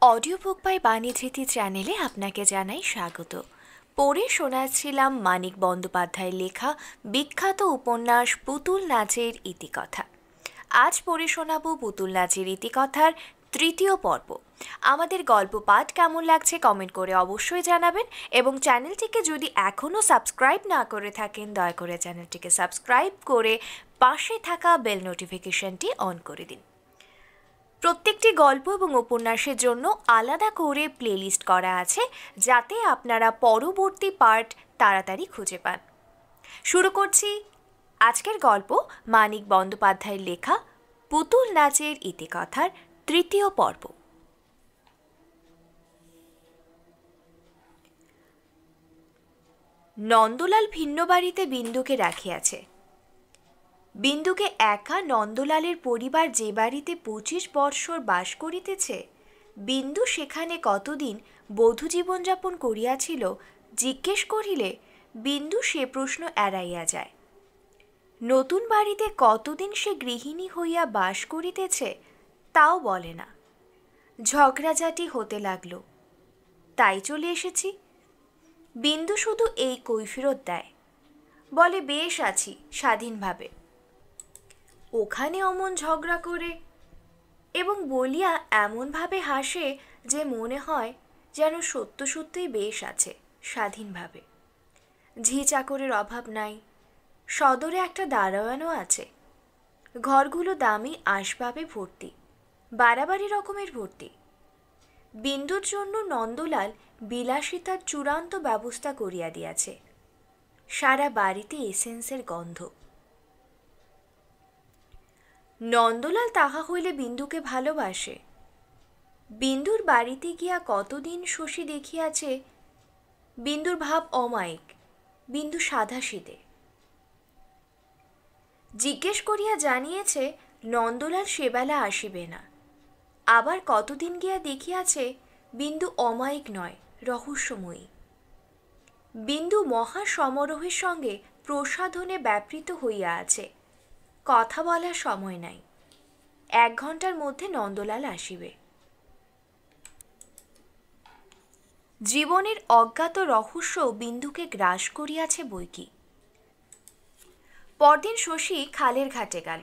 Audio book by বাণীধৃতি চ্যানেলে আপনাকে জানাই স্বাগত। পড়ে শোনাচ্ছিলাম মানিক বন্দ্যোপাধ্যায়ের লেখা বিখ্যাত উপন্যাস পুতুল নাচের ইতিকথা। আজ পড়ে শোনাব পুতুল নাচের ইতিকথার তৃতীয় পর্ব। আমাদের গল্প পাঠ কেমন লাগছে কমেন্ট করে অবশ্যই জানাবেন, এবং চ্যানেলটিকে যদি এখনও সাবস্ক্রাইব না করে থাকেন দয়া করে চ্যানেলটিকে সাবস্ক্রাইব করে পাশে থাকা বেল নোটিফিকেশনটি অন করে দিন। প্রত্যেকটি গল্প এবং উপন্যাসের জন্য আলাদা করে প্লেলিস্ট করা আছে, যাতে আপনারা পরবর্তী পার্ট তাড়াতাড়ি খুঁজে পান। শুরু করছি আজকের গল্প, মানিক বন্দ্যোপাধ্যায়ের লেখা পুতুল নাচের ইতিকথার তৃতীয় পর্ব। নন্দলাল ভিন্ন বাড়িতে বিন্দুকে রাখিয়াছে। বিন্দুকে একা নন্দলালের পরিবার যে বাড়িতে 25 বৎসর বাস করিতেছে, বিন্দু সেখানে কতদিন বধূ জীবনযাপন করিয়াছিল জিজ্ঞেস করিলে বিন্দু সে প্রশ্ন এড়াইয়া যায়। নতুন বাড়িতে কতদিন সে গৃহিণী হইয়া বাস করিতেছে তাও বলে না। ঝগড়াঝাটি হতে লাগল, তাই চলে এসেছি। বিন্দু শুধু এই কৈফিয়ত দেয়, বলে বেশ আছি স্বাধীনভাবে। ওখানে অমন ঝগড়া করে এবং বলিয়া এমনভাবে হাসে যে মনে হয় যেন সত্য সত্যই বেশ আছে স্বাধীনভাবে। ঝি চাকরের অভাব নাই, সদরে একটা দারোয়ানও আছে। ঘরগুলো দামি আসবাবে ভর্তি, বাড়াবাড়ি রকমের ভর্তি। বিন্দুর জন্য নন্দলাল বিলাসিতার চূড়ান্ত ব্যবস্থা করিয়া দিয়াছে। সারা বাড়িতে এসেন্সের গন্ধ। নন্দলাল তাহা হইলে বিন্দুকে ভালোবাসে। বিন্দুর বাড়িতে গিয়া কতদিন শশী দেখিয়াছে, বিন্দুর ভাব অমায়িক, বিন্দু সাধাসিধে। জিজ্ঞেস করিয়া জানিয়েছে নন্দলাল সেবেলা আসিবে না। আবার কতদিন গিয়া দেখিয়াছে বিন্দু অমায়িক নয়, রহস্যময়ী। বিন্দু মহা সমারোহের সঙ্গে প্রসাধনে ব্যাপৃত হইয়া আছে। কথা বলার সময় নাই। 1 ঘণ্টার মধ্যে নন্দলাল আসিবে। জীবনের অজ্ঞাত রহস্য বিন্দুকে গ্রাস করিয়াছে বৈকি। পরদিন শশী খালের ঘাটে গেল,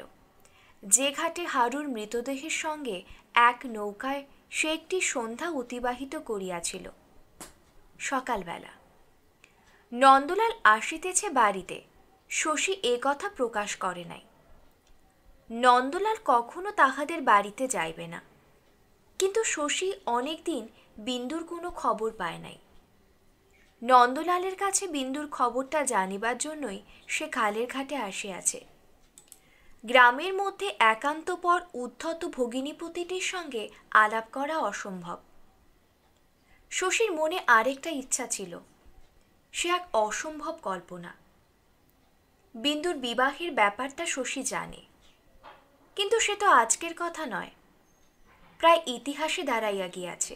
যে ঘাটে হারুর মৃতদেহের সঙ্গে এক নৌকায় সে একটি সন্ধ্যা অতিবাহিত করিয়াছিল। সকালবেলা নন্দলাল আসিতেছে বাড়িতে, শশী এ কথা প্রকাশ করে নাই। নন্দলাল কখনো তাহাদের বাড়িতে যাইবে না, কিন্তু শশী অনেকদিন বিন্দুর কোনো খবর পায় নাই। নন্দলালের কাছে বিন্দুর খবরটা জানিবার জন্যই সে খালের ঘাটে আসিয়াছে। গ্রামের মধ্যে একান্তপর উদ্ধত ভগিনীপতিটির সঙ্গে আলাপ করা অসম্ভব। শশীর মনে আরেকটা ইচ্ছা ছিল, সে এক অসম্ভব কল্পনা। বিন্দুর বিবাহের ব্যাপারটা শশী জানে, কিন্তু সে তো আজকের কথা নয়, প্রায় ইতিহাসে দাঁড়াইয়া গিয়াছে।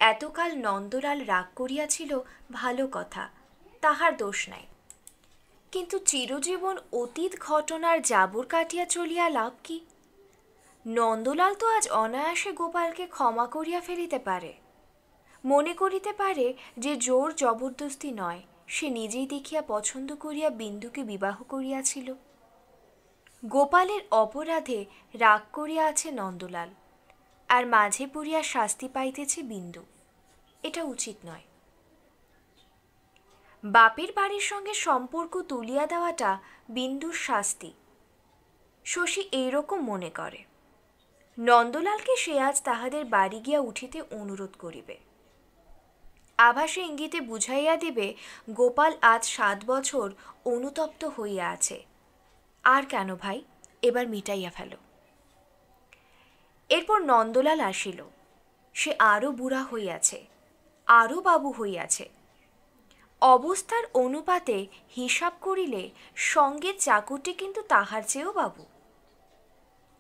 এতকাল নন্দলাল রাগ করিয়াছিল ভালো কথা, তাহার দোষ নাই, কিন্তু চিরজীবন অতীত ঘটনার জাবর কাটিয়া চলিয়া লাভ কি? নন্দলাল তো আজ অনায়াসে গোপালকে ক্ষমা করিয়া ফেলিতে পারে, মনে করিতে পারে যে জোর জবরদস্তি নয়, সে নিজেই দেখিয়া পছন্দ করিয়া বিন্দুকে বিবাহ করিয়াছিল। গোপালের অপরাধে রাগ করিয়া আছে নন্দলাল, আর মাঝে পড়িয়া শাস্তি পাইতেছে বিন্দু। এটা উচিত নয়। বাপের বাড়ির সঙ্গে সম্পর্ক তুলিয়া দেওয়াটা বিন্দুর শাস্তি, শশী এইরকম মনে করে। নন্দলালকে সে আজ তাহাদের বাড়ি গিয়া উঠিতে অনুরোধ করিবে। আভাসে ইঙ্গিতে বুঝাইয়া দিবে গোপাল আজ 7 বছর অনুতপ্ত হইয়া আছে। আর কেন ভাই, এবার মিটাইয়া ফেল। এরপর নন্দলাল আসিল। সে আরও বুড়া হইয়াছে, আরও বাবু হইয়াছে। অবস্থার অনুপাতে হিসাব করিলে সঙ্গে চাকরটি কিন্তু তাহার চেয়েও বাবু।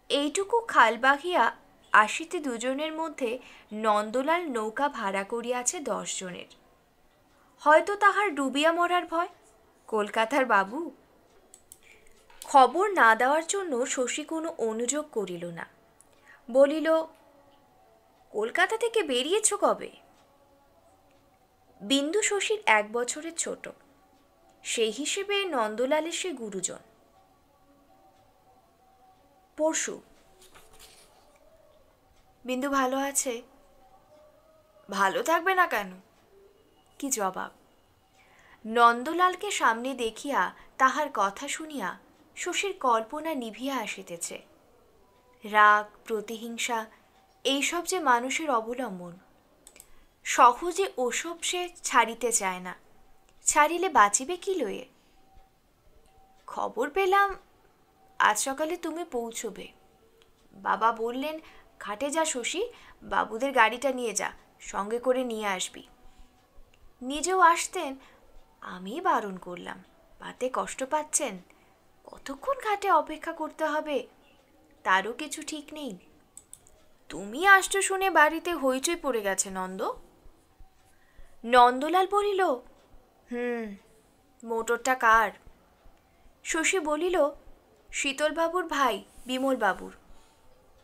এইটুকু খাল বাহিয়া আসিতে দুজনের মধ্যে নন্দলাল নৌকা ভাড়া করিয়াছে 10 জনের। হয়তো তাহার ডুবিয়া মরার ভয়। কলকাতার বাবু। খবর না দেওয়ার জন্য শশী কোনো অনুযোগ করিল না। বলিল, কলকাতা থেকে বেরিয়েছ কবে? বিন্দু শশীর 1 বছরের ছোট, সেই হিসেবে নন্দলালের সে গুরুজন। পরশু। বিন্দু ভালো আছে? ভালো থাকবে না কেন? কি জবাব! নন্দলালকে সামনে দেখিয়া তাহার কথা শুনিয়া শশীর কল্পনা নিভিয়া আসিতেছে। রাগ, প্রতিহিংসা এইসব যে মানুষের অবলম্বন, সহজে ওসব সে ছাড়িতে চায় না। ছাড়িলে বাঁচিবে কি লয়ে? খবর পেলাম আজ সকালে তুমি পৌঁছবে। বাবা বললেন, ঘাটে যা শশী, বাবুদের গাড়িটা নিয়ে যা, সঙ্গে করে নিয়ে আসবি। নিজেও আসতেন, আমি বারণ করলাম। পাতে কষ্ট পাচ্ছেন, কতক্ষণ ঘাটে অপেক্ষা করতে হবে তারও কিছু ঠিক নেই। তুমি আসছো শুনে বাড়িতে হইচই পড়ে গেছে নন্দ। নন্দলাল বলিল, মোটরটা কার? শশী বলিল, শীতলবাবুর ভাই বিমলবাবুর।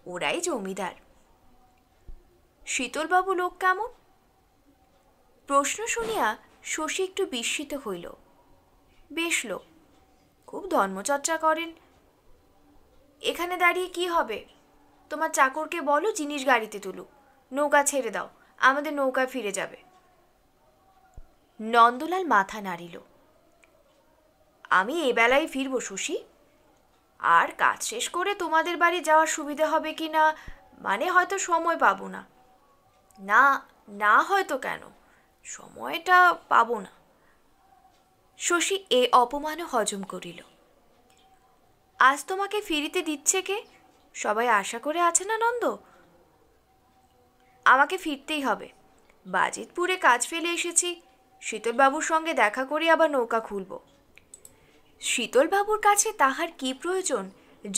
ওরাই জমিদার। শীতলবাবু লোক কেমন? প্রশ্ন শুনিয়া শশী একটু বিস্মিত হইল। বেশ লোক, খুব ধর্মচর্চা করেন। এখানে দাঁড়িয়ে কি হবে? তোমার চাকরকে বলো জিনিস গাড়িতে তুলুক, নৌকা ছেড়ে দাও, আমাদের নৌকায় ফিরে যাবে। নন্দলাল মাথা নাড়িল। আমি এবেলায় ফিরব শশী, আর কাজ শেষ করে তোমাদের বাড়ি যাওয়ার সুবিধা হবে কি না, মানে হয়তো সময় পাবো না। না না, হয়তো কেন, সময়টা পাবো না। শশী এ অপমানও হজম করিল। আজ তোমাকে ফিরিতে দিচ্ছে কে? সবাই আশা করে আছে না নন্দ? আমাকে ফিরতেই হবে। বাজিতপুরে কাজ ফেলে এসেছি, শীতলবাবুর সঙ্গে দেখা করে আবার নৌকা খুলব। শীতলবাবুর কাছে তাহার কি প্রয়োজন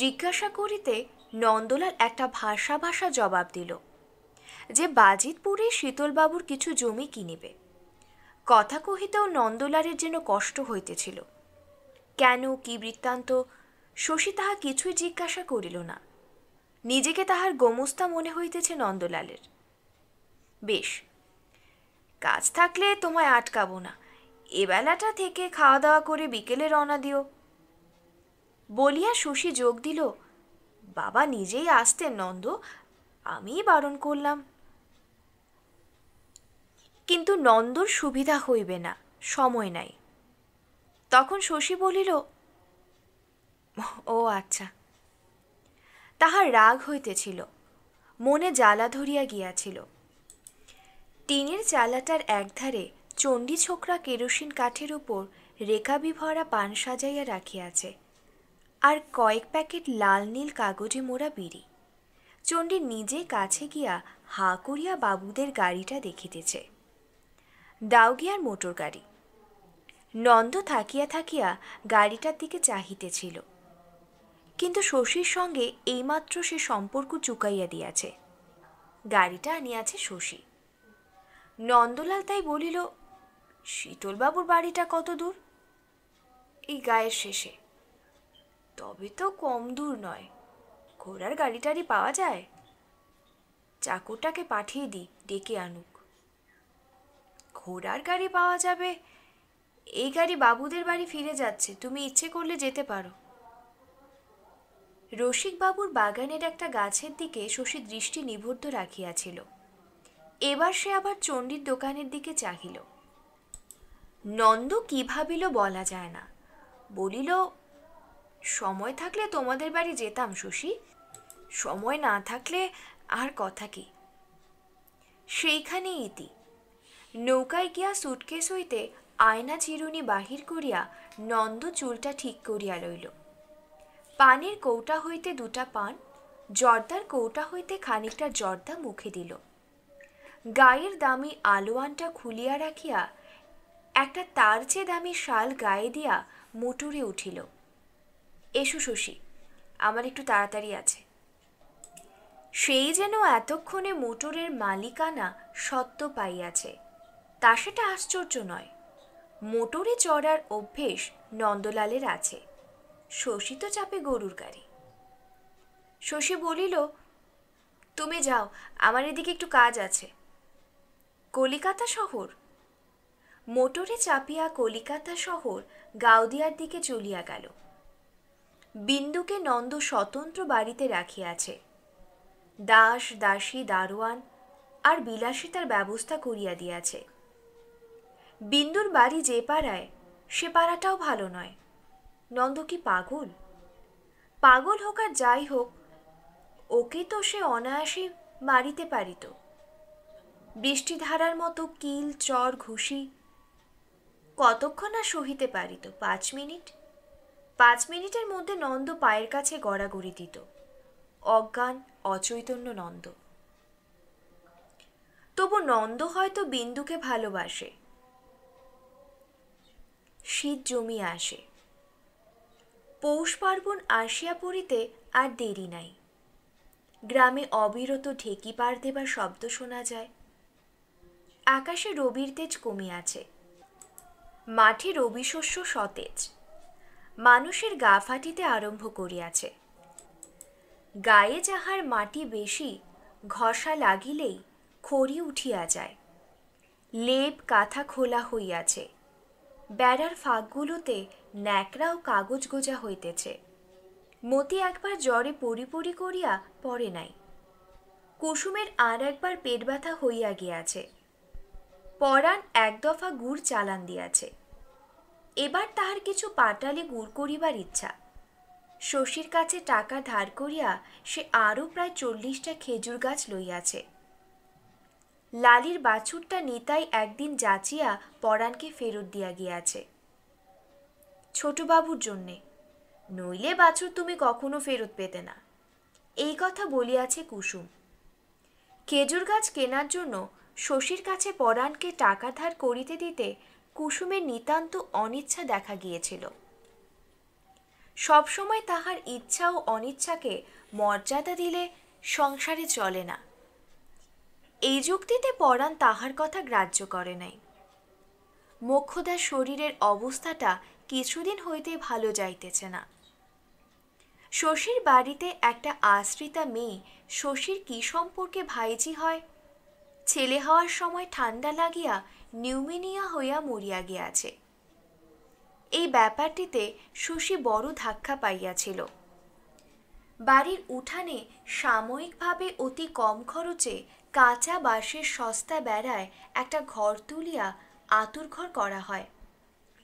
জিজ্ঞাসা করিতে নন্দলাল একটা ভাষা ভাষা জবাব দিল যে বাজিতপুরে শীতলবাবুর কিছু জমি কিনিবে। কথা কহিতেও নন্দলালের যেন কষ্ট হইতেছিল। কেন, কি বৃত্তান্ত, শশী তাহা কিছুই জিজ্ঞাসা করিল না। নিজেকে তাহার গোমস্তা মনে হইতেছে নন্দলালের। বেশ, কাজ থাকলে তোমায় আটকাবো না, এবেলাটা থেকে খাওয়া দাওয়া করে বিকেলে রওনা দিও। বলিয়া শশী যোগ দিল, বাবা নিজেই আসতেন নন্দ, আমিই বারণ করলাম। কিন্তু নন্দর সুবিধা হইবে না, সময় নাই। তখন শশী বলিল, ও আচ্ছা। তাহার রাগ হইতেছিল, মনে জ্বালা ধরিয়া গিয়াছিল। টিনের চালাটার একধারে চণ্ডী ছোকরা কেরোসিন কাঠের উপর রেকাবি ভরা পান সাজাইয়া রাখিয়াছে, আর কয়েক প্যাকেট লাল নীল কাগজে মোড়া বিড়ি। চণ্ডী নিজে কাছে গিয়া হা করিয়া বাবুদের গাড়িটা দেখিতেছে। দাউগিয়ার মোটর গাড়ি। নন্দ থাকিয়া থাকিয়া গাড়িটার দিকে চাহিতেছিল, কিন্তু শশীর সঙ্গে এইমাত্র সে সম্পর্ক চুকাইয়া দিয়াছে। গাড়িটা আনিয়াছে শশী। নন্দলাল তাই বলিল, শীতলবাবুর বাড়িটা কত দূর? এই গায়ের শেষে। তবে তো কম দূর নয়, ঘোড়ার গাড়িটারি পাওয়া যায়? চাকরটাকে পাঠিয়ে দিই, ডেকে আনুক। ঘোড়ার গাড়ি পাওয়া যাবে? এই গাড়ি বাবুদের বাড়ি ফিরে যাচ্ছে, তুমি ইচ্ছে করলে যেতে পারো। রসিকবাবুর বাগানের একটা গাছের দিকে শশী দৃষ্টি নিবদ্ধ রাখিয়াছিল। এবার সে আবার চণ্ডীর দোকানের দিকে চাহিল। নন্দ কি ভাবিল বলা যায় না, বলিল, সময় থাকলে তোমাদের বাড়ি যেতাম শশী, সময় না থাকলে আর কথা কি। সেইখানে ইতি। নৌকায় গিয়া সুটকেস হইতে আয়না চিরুনি বাহির করিয়া নন্দ চুলটা ঠিক করিয়া লইল। পানের কৌটা হইতে 2টা পান, জর্দার কৌটা হইতে খানিকটা জর্দা মুখে দিল। গায়ের দামি আলোয়ানটা খুলিয়া রাখিয়া একটা তার চেয়ে দামি শাল গায়ে দিয়া মোটরে উঠিল। এসো শশী, আমার একটু তাড়াতাড়ি আছে। সেই যেন এতক্ষণে মোটরের মালিকানা সত্ত্ব পাইয়াছে, তা সেটা আশ্চর্য নয়। মোটরে চড়ার অভ্যেস নন্দলালের আছে, শশী তো চাপে গরুর গাড়ি। শশী বলিল, তুমি যাও, আমার এদিকে একটু কাজ আছে। কলিকাতা শহর? মোটরে চাপিয়া কলিকাতা শহর গাওদিয়ার দিকে চলিয়া গেল। বিন্দুকে নন্দ স্বতন্ত্র বাড়িতে রাখিয়াছে। দাস দাসী দারোয়ান আর বিলাসিতার ব্যবস্থা করিয়া দিয়াছে। বিন্দুর বাড়ি যে পাড়ায়, সে পাড়াটাও ভালো নয়। নন্দ কি পাগল? পাগল হোক আর যাই হোক, ওকে তো সে অনায়াসে মারিতে পারিত। বৃষ্টিধারার মতো কিল চর ঘুষি কতক্ষণ আর সহিতে পারিত? 5 মিনিট। 5 মিনিটের মধ্যে নন্দ পায়ের কাছে গড়াগড়ি দিত। অজ্ঞান অচৈতন্য নন্দ। তবু নন্দ হয়তো বিন্দুকে ভালোবাসে। শীত জমিয়ে আসে। পৌষ পার্বণ আসিয়া পড়িতে আর দেরি নাই। গ্রামে অবিরত ঢেকি পাড় দেবার শব্দ শোনা যায়। আকাশে রবির তেজ কমিয়াছে। মাঠে রবি শস্য সতেজ। মানুষের গা ফাটিতে আরম্ভ করিয়াছে। গায়ে যাহার মাটি বেশি, ঘষা লাগিলেই খড়ি উঠিয়া যায়। লেপ কাঁথা খোলা হইয়াছে। বেড়ার ফাঁকগুলোতে ন্যাকড়া ও কাগজ গোজা হইতেছে। মতি একবার জ্বরে পড়ি করিয়া পড়ে নাই। কুসুমের আর একবার পেট ব্যথা হইয়া গিয়াছে। পরাণ 1 দফা গুড় চালান দিয়াছে। এবার তাহার কিছু পাটালি গুড় করিবার ইচ্ছা। শশীর কাছে টাকা ধার করিয়া সে আরও প্রায় 40টা খেজুর গাছ লইয়াছে। লালির বাছুরটা নিতাই একদিন যাচিয়া পরাণকে ফেরত দিয়া গিয়াছে। ছোটবাবুর জন্যে, নইলে বাছুর তুমি কখনো ফেরত পেতে না, এই কথা বলিয়াছে কুসুম। খেজুর গাছ কেনার জন্য শশীর কাছে পরাণকে টাকা ধার করিতে দিতে কুসুমের নিতান্ত অনিচ্ছা দেখা গিয়েছিল। সবসময় তাহার ইচ্ছা ও অনিচ্ছাকে মর্যাদা দিলে সংসারে চলে না। এই যুক্তিতে পরাণ তাহার কথা গ্রাহ্য করে নাই। মোক্ষদার শরীরের অবস্থাটা কিছুদিন হইতে ভালো যাইতেছে না। শশীর বাড়িতে একটা আশ্রিতা মেয়ে শশীর কি সম্পর্কে ভাইঝি হয়, ছেলে হওয়ার সময় ঠান্ডা লাগিয়া নিউমেনিয়া হইয়া মরিয়া গিয়াছে। এই ব্যাপারটিতে শশী বড় ধাক্কা পাইয়াছিল। বাড়ির উঠানে সাময়িকভাবে অতি কম খরচে কাঁচা বাঁশের সস্তা বেড়ায় একটা ঘর তুলিয়া আতুর ঘর করা হয়,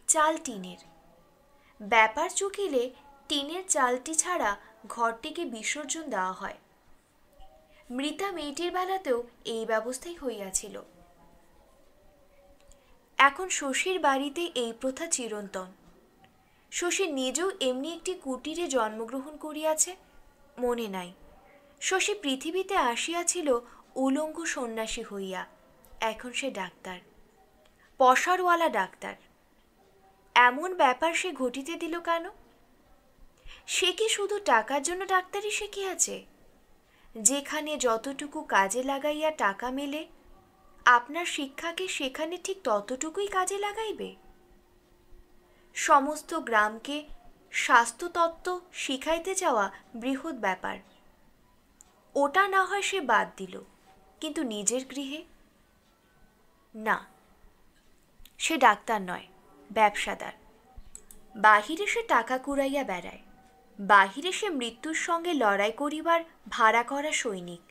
চাল টিনের। ব্যাপার চুকিলে টিনের চালটি ছাড়া ঘরটিকে বিসর্জন দেওয়া হয়। মৃতা মেয়েটির বেলাতেও এই ব্যবস্থাই হইয়াছিল। এখন শশীর বাড়িতে এই প্রথা চিরন্তন। শশী নিজেও এমনি একটি কুটিরে জন্মগ্রহণ করিয়াছে, মনে নাই। শশী পৃথিবীতে আসিয়াছিল উলঙ্গ সন্ন্যাসী হইয়া। এখন সে ডাক্তার, পশারওয়ালা ডাক্তার। এমন ব্যাপার সে ঘটিতে দিল কেন? সে কি শুধু টাকার জন্য ডাক্তারি শিখিয়াছে? যেখানে যতটুকু কাজে লাগাইয়া টাকা মেলে, আপনার শিক্ষাকে সেখানে ঠিক ততটুকুই কাজে লাগাইবে? সমস্ত গ্রামকে স্বাস্থ্যতত্ত্ব শিখাইতে যাওয়া বৃহৎ ব্যাপার। ওটা না হয় সে বাদ দিল, কিন্তু নিজের গৃহে না। সে ডাক্তার নয়, ব্যবসাদার। বাহিরে সে টাকা কুড়াইয়া বেড়ায়। বাহিরে সে মৃত্যুর সঙ্গে লড়াই করিবার ভাড়া করা সৈনিক।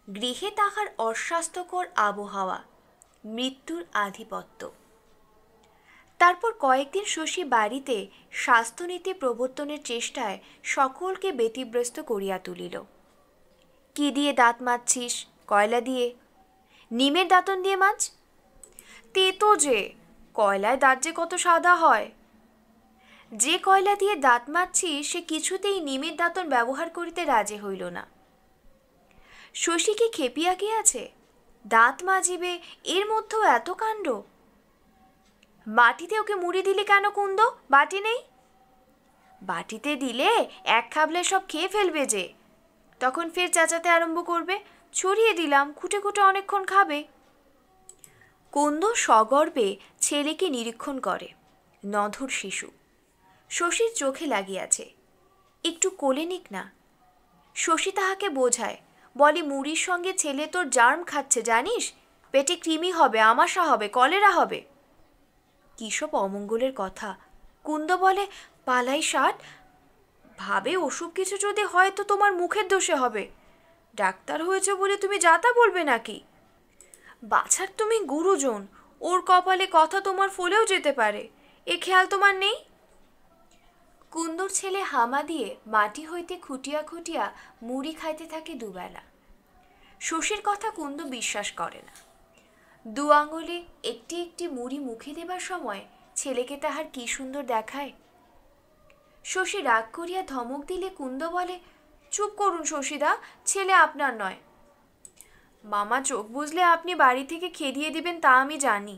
গৃহে তাহার অস্বাস্থ্যকর আবহাওয়া, মৃত্যুর আধিপত্য। তারপর কয়েকদিন শশী বাড়িতে স্বাস্থ্যনীতি প্রবর্তনের চেষ্টায় সকলকে ব্যতিব্যস্ত করিয়া তুলিল। কি দিয়ে দাঁত মাজছিস? কয়লা দিয়ে। নিমের দাঁতন দিয়ে মাছ। তেতো যে, কয়লায় দাঁত যে কত সাদা হয়। যে কয়লা দিয়ে দাঁত মাজছিস সে কিছুতেই নিমের দাঁতন ব্যবহার করিতে রাজি হইল না। শশী কি খেপিয়া গিয়াছে? দাঁত মাজিবে, এর মধ্যেও এত কাণ্ড। মাটিতে ওকে মুড়ি দিলে কেন কুন্দ? বাটি নেই? বাটিতে দিলে এক খাবলে সব খেয়ে ফেলবে যে, তখন ফের চেঁচাতে আরম্ভ করবে। ছড়িয়ে দিলাম, খুঁটে খুঁটে অনেকক্ষণ খাবে। কুন্দ সগর্বে ছেলেকে নিরীক্ষণ করে। নধর শিশু, শশীর চোখে লাগিয়াছে। একটু কোলে নিক না। শশী তাহাকে বোঝায়, বলে মুড়ির সঙ্গে ছেলে তোর জার্ম খাচ্ছে জানিস, পেটে কৃমি হবে, আমাশা হবে, কলেরা হবে। কিসব অমঙ্গলের কথা। কুন্দ বলে, পালাই ষাট, ভাবে ওসব কিছু যদি হয় তো তোমার মুখের দোষে হবে। ডাক্তার হয়েছে বলে তুমি যাতা বলবে নাকি? বাছার তুমি গুরুজন, ওর কপালে কথা তোমার ফলেও যেতে পারে, এ খেয়াল তোমার নেই? কুন্দর ছেলে হামা দিয়ে মাটি হইতে খুঁটিয়া খুঁটিয়া মুড়ি খাইতে থাকে দুবেলা। শশীর কথা কুন্দ বিশ্বাস করে না। দু আঙুলে একটি একটি মুড়ি মুখে দেবার সময় ছেলেকে তাহার কি সুন্দর দেখায়। শশী রাগ করিয়া ধমক দিলে কুন্দ বলে, চুপ করুন শশীদা, ছেলে আপনার নয়। মামা চোখ বুঝলে আপনি বাড়ি থেকে খেদিয়ে দিবেন তা আমি জানি।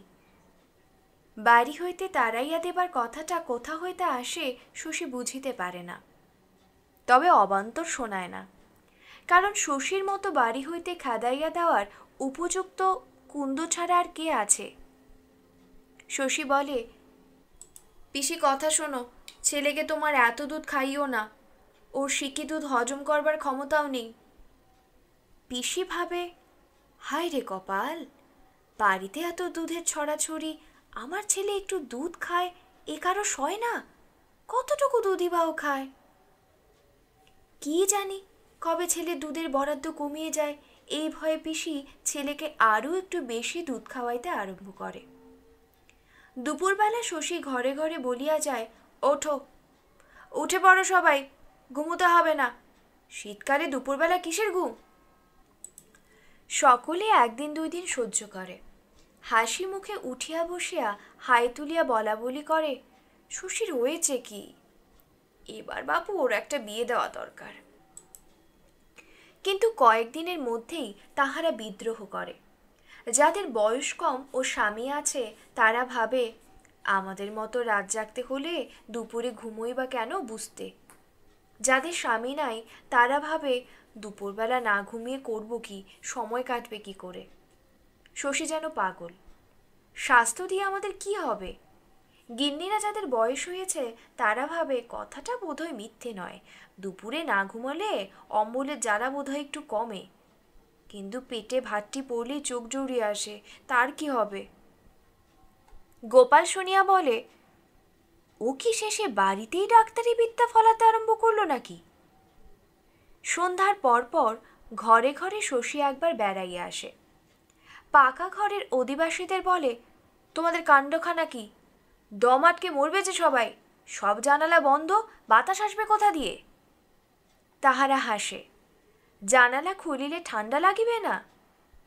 বাড়ি হইতে তাড়াইয়া দেবার কথাটা কোথা হইতে আসে শশী বুঝিতে পারে না, তবে অবান্তর শোনায় না, কারণ শশীর মতো বাড়ি হইতে খেদাইয়া দেওয়ার উপযুক্ত কুন্দ ছাড়া আর কে আছে? শশী বলে, পিসি কথা শোনো, ছেলেকে তোমার এত দুধ খাইও না, ওর শিকি দুধ হজম করবার ক্ষমতাও নেই। পিসি ভাবে, হায় রে কপাল, বাড়িতে এত দুধের ছড়াছড়ি, আমার ছেলে একটু দুধ খায় এ কারো সয় না? কতটুকু দুধই বা ও খায়? কি জানি কবে ছেলে দুধের বরাদ্দ কমিয়ে যায়, এই ভয়ে পিসি ছেলেকে আরও একটু বেশি দুধ খাওয়াইতে আরম্ভ করে। দুপুরবেলা শশী ঘরে ঘরে বলিয়া যায়, ওঠো, উঠে পড়ো সবাই, ঘুমোতে হবে না। শীতকালে দুপুরবেলা কিসের ঘুম? সকলে একদিন দুই দিন সহ্য করে, হাসি মুখে উঠিয়া বসিয়া হাই তুলিয়া বলা বলি করে, শশীর হয়েছে কি, এবার বাপু ওর একটা বিয়ে দেওয়া দরকার। কিন্তু কয়েকদিনের মধ্যেই তাহারা বিদ্রোহ করে। যাদের বয়স কম ও স্বামী আছে তারা ভাবে, আমাদের মতো রাত জাগতে হলে দুপুরে ঘুমোই বা কেন বুঝতে। যাদের স্বামী নাই তারা ভাবে, দুপুরবেলা না ঘুমিয়ে করব কি, সময় কাটবে কি করে। শশী যেন পাগল, স্বাস্থ্য দিয়ে আমাদের কি হবে? গিন্নিরা যাদের বয়স হয়েছে তারা ভাবে, কথাটা বোধহয় মিথ্যে নয়, দুপুরে না ঘুমালে অম্বলের জ্বালা বোধহয় একটু কমে, কিন্তু পেটে ভাতটি পড়লেই চোখ জড়িয়ে আসে, তার কি হবে? গোপাল শুনিয়া বলে, ও কি শেষে বাড়িতেই ডাক্তারি বিদ্যা ফলাতে আরম্ভ করলো নাকি? সন্ধ্যার পরপর ঘরে ঘরে শশী একবার বেড়াইয়া আসে। পাকা ঘরের অধিবাসীদের বলে, তোমাদের কাণ্ডখানা কি? দম আটকে মরবে যে সবাই, সব জানালা বন্ধ, বাতাস আসবে কোথা দিয়ে? তাহারা হাসে, জানালা খুলিলে ঠান্ডা লাগিবে না?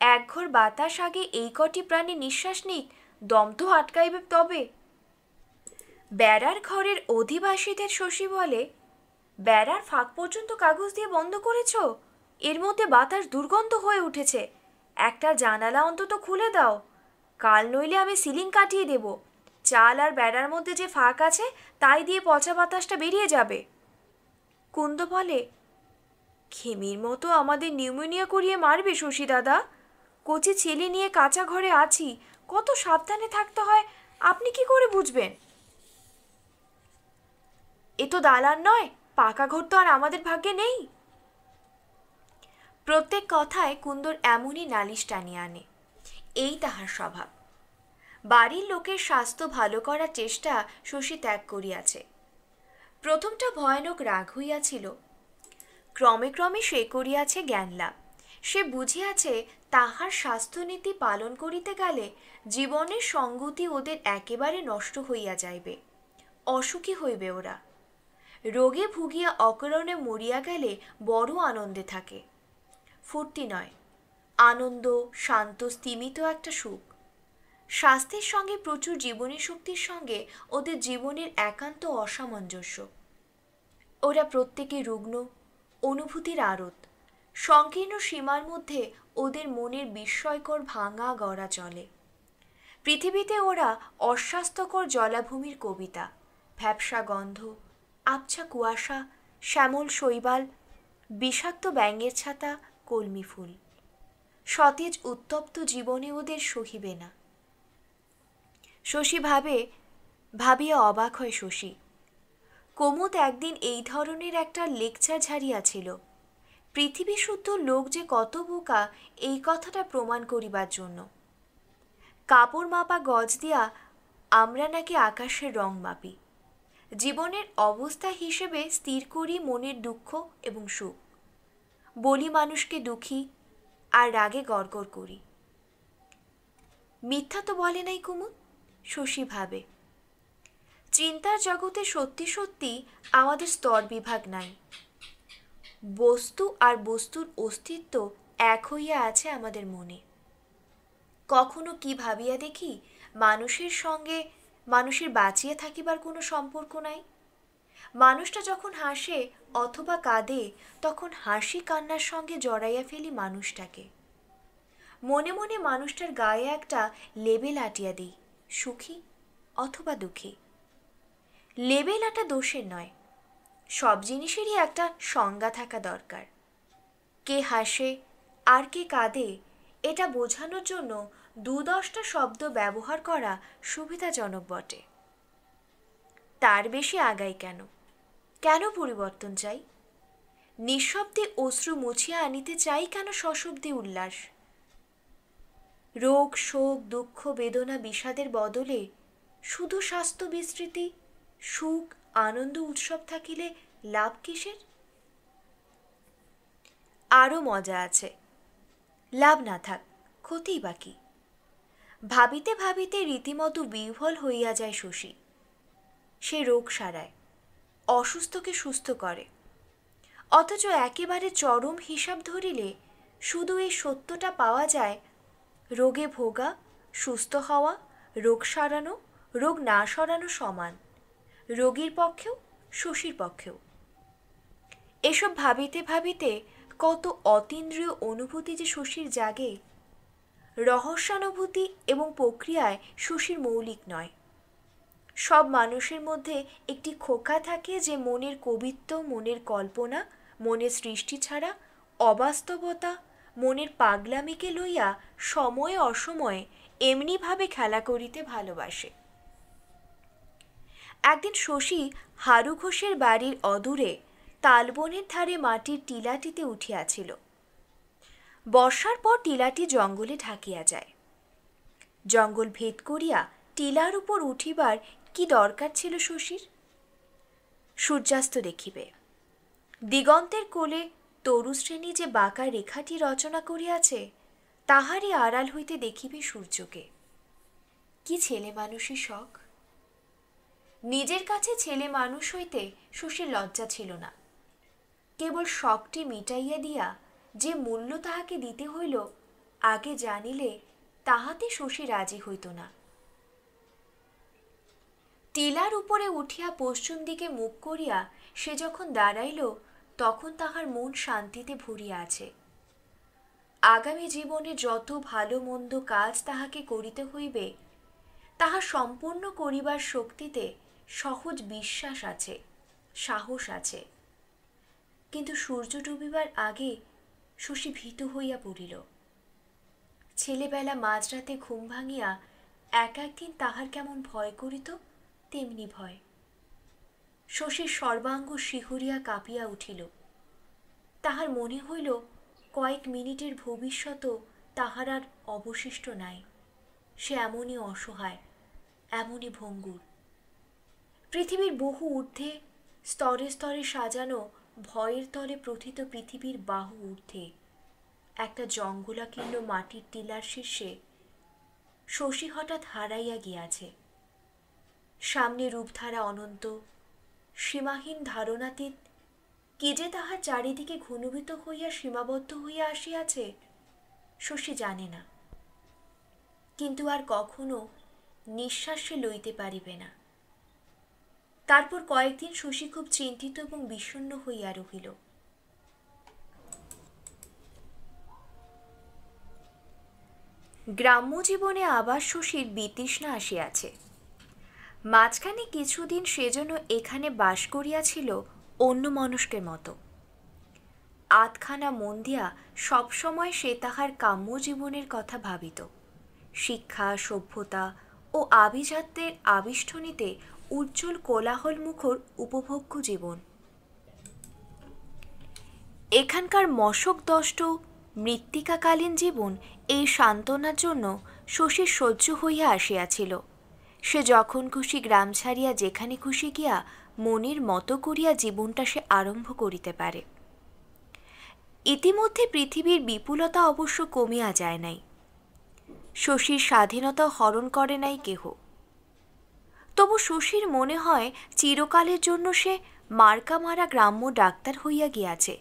এক ঘর বাতাস আগে এই কটি প্রাণী নিঃশ্বাস নিক, দম তো আটকাইবে তবে। বেড়ার ঘরের অধিবাসীদের শশী বলে, বেড়ার ফাঁক পর্যন্ত কাগজ দিয়ে বন্ধ করেছ, এর মধ্যে বাতাস দুর্গন্ধ হয়ে উঠেছে, একটা জানালা অন্তত খুলে দাও, কাল নইলে আমি সিলিং কাটিয়ে দেব, চাল আর বেড়ার মধ্যে যে ফাঁক আছে তাই দিয়ে পচা বাতাসটা বেরিয়ে যাবে। কুন্দ বলে, খেমির মতো আমাদের নিউমোনিয়া করিয়ে মারবে শশী দাদা, কচি ছেলে নিয়ে কাঁচা ঘরে আছি, কত সাবধানে থাকতে হয় আপনি কি করে বুঝবেন? এ তো দালান নয়, পাকা ঘর তো আর আমাদের ভাগ্যে নেই। প্রত্যেক কথায় কুন্দর এমনই নালিশ টানিয়ে আনে, এই তাহার স্বভাব। বাড়ির লোকের স্বাস্থ্য ভালো করার চেষ্টা শশী ত্যাগ করিয়াছে। প্রথমটা ভয়ানক রাগ হইয়াছিল, ক্রমে ক্রমে সে করিয়াছে জ্ঞান লাভ। সে বুঝিয়াছে তাহার স্বাস্থ্যনীতি পালন করিতে গেলে জীবনের সঙ্গতি ওদের একেবারে নষ্ট হইয়া যাইবে, অসুখী হইবে ওরা। রোগে ভুগিয়া অকারণে মরিয়া গেলে বড় আনন্দে থাকে, ফুর্তি নয়, আনন্দ, শান্ত স্তিমিত একটা সুখ। স্বাস্থ্যের সঙ্গে প্রচুর জীবনী শক্তির সঙ্গে ওদের জীবনের একান্ত অসামঞ্জস্য। ওরা প্রত্যেকে রুগ্ন, অনুভূতির আড়ত, সংকীর্ণ সীমার মধ্যে ওদের মনের বিস্ময়কর ভাঙা গড়া চলে। পৃথিবীতে ওরা অস্বাস্থ্যকর জলাভূমির কবিতা, ভ্যাপসা গন্ধ, আবছা কুয়াশা, শ্যামল শৈবাল, বিষাক্ত ব্যাঙের ছাতা, কলমি ফুল। সতেজ উত্তপ্ত জীবনে ওদের সহিবে না। শশী ভাবিয়া অবাক হয় শশী। কুমুদ একদিন এই ধরনের একটা লেকচার ঝাড়িয়াছিল, পৃথিবী শুদ্ধ লোক যে কত বোকা এই কথাটা প্রমাণ করিবার জন্য। কাপড় মাপা গজ দিয়া আমরা নাকি আকাশের রং মাপি, জীবনের অবস্থা হিসেবে স্থির করি মনের দুঃখ এবং সুখ, বলি মানুষকে দুঃখী আর রাগে গড়গড় করি। মিথ্যা তো বলে নাই কুমুদ, শশী ভাবে। চিন্তার জগতে সত্যি সত্যি আমাদের স্তর বিভাগ নাই, বস্তু আর বস্তুর অস্তিত্ব এক হইয়া আছে আমাদের মনে। কখনো কি ভাবিয়া দেখি মানুষের সঙ্গে মানুষের বাঁচিয়া থাকিবার কোনো সম্পর্ক নাই। মানুষটা যখন হাসে অথবা কাঁদে তখন হাসি কান্নার সঙ্গে জড়াইয়া ফেলি মানুষটাকে। মনে মনে মানুষটার গায়ে একটা লেবেল আটিয়া দিই, সুখী অথবা দুঃখী। লেবেল আটা দোষের নয়, সব জিনিসেরই একটা সংজ্ঞা থাকা দরকার। কে হাসে আর কে কাঁদে এটা বোঝানোর জন্য ২-১০টা শব্দ ব্যবহার করা সুবিধাজনক বটে। তার বেশি আগাই কেন? কেন পরিবর্তন চাই? নিঃশব্দে অশ্রু মুছিয়া আনিতে চাই কেন সশব্দে উল্লাস? রোগ শোক দুঃখ বেদনা বিষাদের বদলে শুধু স্বাস্থ্য বিস্মৃতি সুখ আনন্দ উৎসব থাকিলে লাভ কিসের? আরও মজা আছে, লাভ না থাক ক্ষতিই বাকি। ভাবিতে ভাবিতে রীতিমতো বিহ্বল হইয়া যায় শশী। সে রোগ সারায়, অসুস্থকে সুস্থ করে, অথচ একেবারে চরম হিসাব ধরিলে শুধু এই সত্যটা পাওয়া যায়, রোগে ভোগা সুস্থ হওয়া রোগ সারানো রোগ না সরানো সমান, রোগীর পক্ষেও শশীর পক্ষেও। এসব ভাবিতে ভাবিতে কত অতীন্দ্রিয় অনুভূতি যে শশীর জাগে। রহস্যানুভূতি এবং প্রক্রিয়ায় শশীর মৌলিক নয়। সব মানুষের মধ্যে একটি খোকা থাকে যে মনের কবিত্ব মনের কল্পনা মনের সৃষ্টি ছাড়া অবাস্তবতা মনের পাগলামিকে লইয়া সময়ে অসময়ে এমনিভাবে খেলা করিতে ভালোবাসে। একদিন শশী হারু ঘোষের বাড়ির অদূরে তালবনের ধারে মাটির টিলাটিতে উঠিয়াছিল। বর্ষার পর টিলাটি জঙ্গলে ঢাকিয়া যায়। জঙ্গল ভেদ করিয়া টিলার উপর উঠিবার কি দরকার ছিল শশীর? সূর্যাস্ত দেখিবে। দিগন্তের কোলে তরুশ্রেণী যে বাঁকা রেখাটি রচনা করিয়াছে তাহারই আড়াল হইতে দেখিবে সূর্যকে। কি ছেলে মানুষই শখ! নিজের কাছে ছেলে মানুষ হইতে শশীর লজ্জা ছিল না। কেবল শখটি মিটাইয়া দিয়া যে মূল্য তাহাকে দিতে হইল আগে জানিলে তাহাতে শশী রাজি হইত না। টিলার উপরে উঠিয়া পশ্চিম দিকে মুখ করিয়া সে যখন দাঁড়াইল তখন তাহার মন শান্তিতে ভরিয়া আছে। আগামী জীবনে যত ভালো মন্দ কাজ তাহাকে করিতে হইবে তাহা সম্পূর্ণ করিবার শক্তিতে সহজ বিশ্বাস আছে, সাহস আছে। কিন্তু সূর্য ডুবিবার আগে শশী ভীত হইয়া পড়িল। ছেলেবেলা মাঝরাতে ঘুম ভাঙিয়া এক একদিন তাহার কেমন ভয় করিত তেমনি ভয়। শশীর সর্বাঙ্গ শিহরিয়া কাঁপিয়া উঠিল। তাহার মনে হইল কয়েক মিনিটের ভবিষ্যৎও তাহার আর অবশিষ্ট নাই। সে এমনই অসহায়, এমনই ভঙ্গুর। পৃথিবীর বহু ঊর্ধ্বে স্তরে স্তরে সাজানো ভয়ের তলে প্রথিত পৃথিবীর বাহু ঊর্ধ্বে একটা জঙ্গলাকীর্ণ মাটির টিলার শীর্ষে শশী হঠাৎ হারাইয়া গিয়াছে। সামনে রূপধারা অনন্ত, সীমাহীন ধারণাতীত কি যে তাহার চারিদিকে ঘনীভূত হইয়া সীমাবদ্ধ হইয়া আসিয়াছে শশী জানে না, কিন্তু আর কখনো নিঃশ্বাস সে লইতে পারিবে না। তারপর কয়েকদিন শশী খুব চিন্তিত এবং বিষণ্ণ হইয়া রহিল। গ্রাম্য জীবনে আবার শশীর বিতৃষ্ণা আসিয়াছে। মাঝখানে কিছুদিন সেজন্য এখানে বাস করিয়াছিল অন্য মানুষের মতো। আধখানা মন দিয়া সবসময় সে তাহার কাম্য জীবনের কথা ভাবিত। শিক্ষা সভ্যতা ও আভিজাত্যের আবিষ্ঠনিতে উজ্জ্বল কোলাহল মুখর উপভোগ্য জীবন। এখানকার মশকদষ্ট মৃত্তিকাকালীন জীবন এই সান্ত্বনার জন্য শশীর সহ্য হইয়া আসিয়াছিল। সে যখন খুশি গ্রাম ছাড়িয়া যেখানে খুশি গিয়া মনের মতো করিয়া জীবনটা সে আরম্ভ করিতে পারে। ইতিমধ্যে পৃথিবীর বিপুলতা অবশ্য কমিয়া যায় নাই, শশীর স্বাধীনতা হরণ করে নাই কেহ। তবু শশীর মনে হয় চিরকালের জন্য সে মার্কা মারা গ্রাম্য ডাক্তার হইয়া গিয়াছে।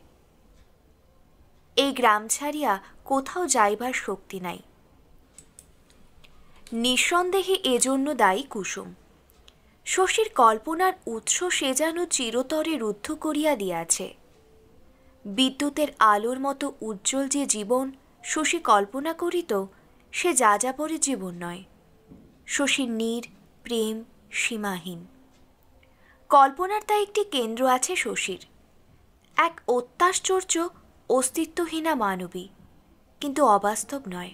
এই গ্রাম ছাড়িয়া কোথাও যাইবার শক্তি নাই। নিঃসন্দেহে এজন্য দায়ী কুসুম। শশীর কল্পনার উৎস সে যেন চিরতরে রুদ্ধ করিয়া দিয়াছে। বিদ্যুতের আলোর মতো উজ্জ্বল যে জীবন শশী কল্পনা করিত, সে যাযাবরে জীবন নয়। শশীর নীর প্রেম সীমাহীন। কল্পনার তা একটি কেন্দ্র আছে শশীর, এক অত্যাশ্চর্য অস্তিত্বহীনা মানবী, কিন্তু অবাস্তব নয়।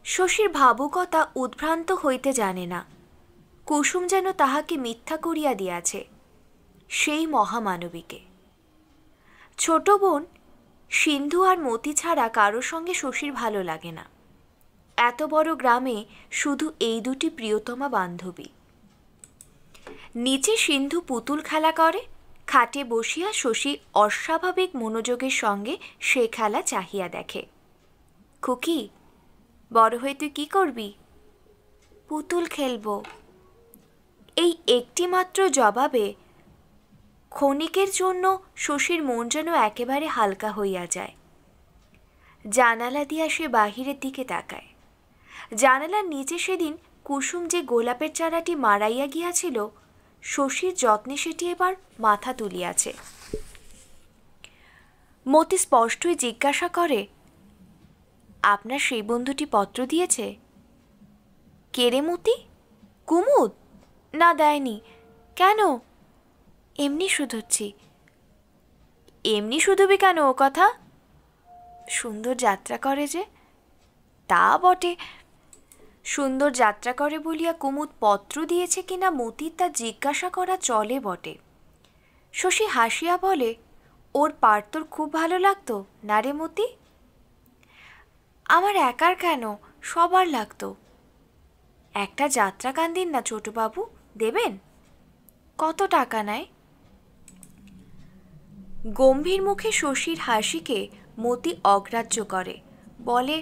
শশীর ভাবুকতা উদ্ভ্রান্ত হইতে জানে না। কুসুম যেন তাহাকে মিথ্যা করিয়া দিয়াছে, সেই মহামানবীকে। ছোট বোন সিন্ধু আর মতি ছাড়া কারোর সঙ্গে শশীর ভালো লাগে না। এত বড় গ্রামে শুধু এই দুটি প্রিয়তমা বান্ধবী। নিচে সিন্ধু পুতুল খেলা করে, খাটে বসিয়া শশী অস্বাভাবিক মনোযোগের সঙ্গে সে খেলা চাহিয়া দেখে। খুকি, বড় হয়ে তুই কি করবি? পুতুল খেলব। এই একটিমাত্র জবাবে ক্ষণিকের জন্য শশীর মন যেন একেবারে হালকা হইয়া যায়। জানালা দিয়া সে বাহিরের দিকে তাকায়। জানালার নিচে সেদিন কুসুম যে গোলাপের চারাটি মারাইয়া গিয়াছিল, শশীর যত্নে সেটি এবার মাথা তুলিয়াছে। মতি স্পষ্টই জিজ্ঞাসা করে, আপনার সেই বন্ধুটি পত্র দিয়েছে? কে রে মতি? কুমুদ? না, দেয়নি। কেন? এমনি শুধোচ্ছি। এমনি শুধোবি কেন ও কথা? সুন্দর যাত্রা করে যে। তা বটে, সুন্দর যাত্রা করে বলিয়া কুমুদ পত্র দিয়েছে কিনা মতির তা জিজ্ঞাসা করা চলে বটে। শশী হাসিয়া বলে, ওর পার তোর খুব ভালো লাগতো না রে মতি? আমার একার কেন, সবার লাগতো। একটা যাত্রা গান দিন না ছোটবাবু, দেবেন? কত টাকা নেয়? গম্ভীর মুখে শশীর হাসিকে মতি অগ্রাহ্য করে, বলে,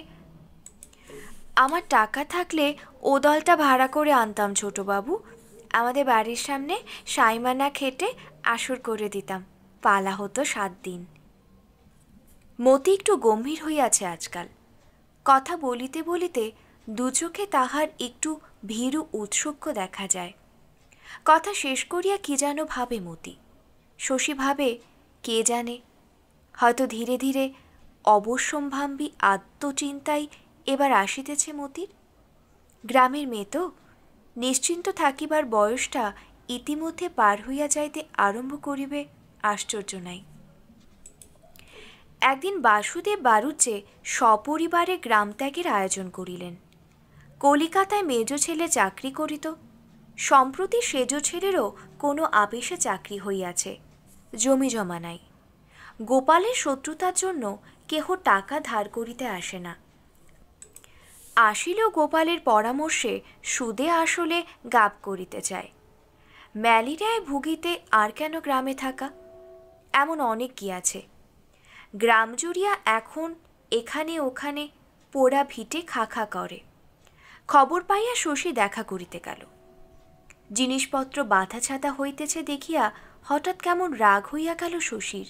আমার টাকা থাকলে ও দলটা ভাড়া করে আনতাম ছোটবাবু। আমাদের বাড়ির সামনে সাইমানা খেটে আসর করে দিতাম, পালা হতো 7 দিন। মতি একটু গম্ভীর হইয়াছে আজকাল। কথা বলিতে বলিতে দু চোখে তাহার একটু ভীরু উৎসুক্য দেখা যায়। কথা শেষ করিয়া কি যেন ভাবে মতি। শশী ভাবে, কে জানে, হয়তো ধীরে ধীরে অবশ্যম্ভাবী আত্মচিন্তাই এবার আসিতেছে মতির। গ্রামের মেয়ে তো, নিশ্চিন্ত থাকিবার বয়সটা ইতিমধ্যে পার হইয়া যাইতে আরম্ভ করিবে, আশ্চর্য নাই। একদিন বাসুদেব বাড়ুজ্যে সপরিবারে গ্রাম ত্যাগের আয়োজন করিলেন। কলিকাতায় মেজ ছেলে চাকরি করিত। সম্প্রতি সেজ ছেলেরও কোনো আবেশে চাকরি হইয়াছে, জমি জমা নাই। গোপালের শত্রুতার জন্য কেহ টাকা ধার করিতে আসে না। আসিলেও গোপালের পরামর্শে সুদে আসলে গাব করিতে চায়। ম্যালেরিয়ায় ভুগিতে আর কেন গ্রামে থাকা? এমন অনেক কি আছে। গ্রাম জুড়িয়া এখন এখানে ওখানে পোড়া ভিটে খা খা করে। খবর পাইয়া শশী দেখা করিতে গেল। জিনিসপত্র বাঁধা ছাতা হইতেছে দেখিয়া হঠাৎ কেমন রাগ হইয়া গেল শশীর।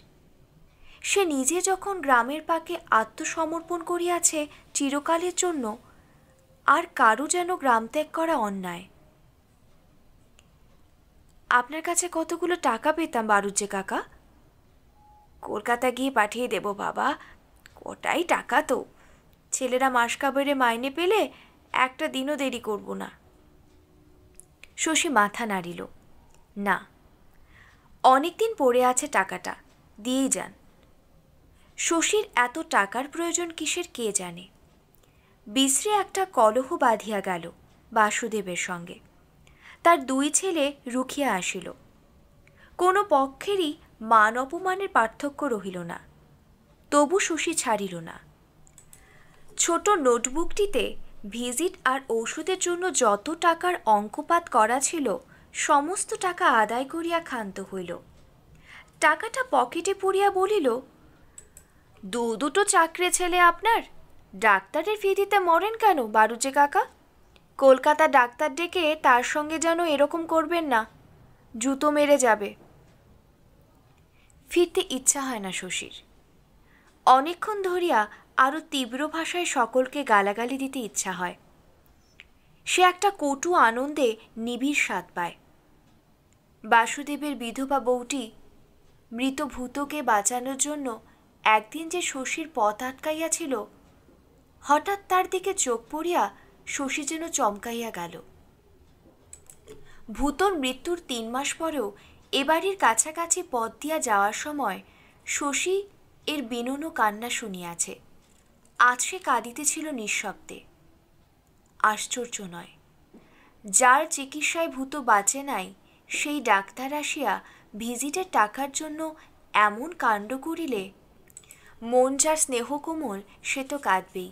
সে নিজে যখন গ্রামের পাকে আত্মসমর্পণ করিয়াছে চিরকালের জন্য, আর কারো যেন গ্রাম ত্যাগ করা অন্যায়। আপনার কাছে কতগুলো টাকা পেতাম বাড়ুজ্যে কাকা? কলকাতা গিয়ে পাঠিয়ে দেব বাবা, কটাই টাকা তো। ছেলেরা মাস কাবারে মাইনে পেলে একটা দিনও দেরি করব না। শশী মাথা নাড়িল, না, অনেকদিন পড়ে আছে টাকাটা, দিয়েই যান। শশীর এত টাকার প্রয়োজন কিসের কে জানে। বিশ্রী একটা কলহ বাঁধিয়া গেল বাসুদেবের সঙ্গে। তার 2 ছেলে রুখিয়া আসিল। কোনো পক্ষেরই মান অপমানের পার্থক্য রহিল না। তবু শশী ছাড়িল না। ছোট নোটবুকটিতে ভিজিট আর ঔষধের জন্য যত টাকার অঙ্কপাত করা ছিল সমস্ত টাকা আদায় করিয়া ক্ষান্ত হইল। টাকাটা পকেটে পুরিয়া বলিল, দুটো চাকরি ছেলে আপনার, ডাক্তারের ফি দিতে মরেন কেন বারুজে কাকা? কলকাতা ডাক্তার ডেকে তার সঙ্গে যেন এরকম করবেন না, জুতো মেরে যাবে। ফিরতে ইচ্ছা হয় না শশীর। অনেকক্ষণ ধরিয়া আরও তীব্র ভাষায় সকলকে গালাগালি দিতে ইচ্ছা হয়। সে একটা কটু আনন্দে নিবিড় স্বাদ পায়। বাসুদেবের বিধবা বউটি মৃত ভূতকে বাঁচানোর জন্য একদিন যে শশীর পথ আটকাইয়াছিল, হঠাৎ তার দিকে চোখ পড়িয়া শশী যেন চমকাইয়া গেল। ভূতর মৃত্যুর 3 মাস পরেও এ বাড়ির কাছাকাছি পথ দিয়া যাওয়ার সময় শশী এর বিনূন কান্না শুনিয়াছে। আজ সে কাঁদিতেছিল নিঃশব্দে। আশ্চর্য নয়, যার চিকিৎসায় ভূত বাঁচে নাই সেই ডাক্তার আসিয়া ভিজিটের টাকার জন্য এমন কাণ্ড করিলে মন যার স্নেহ কোমল সে তো কাঁদবেই।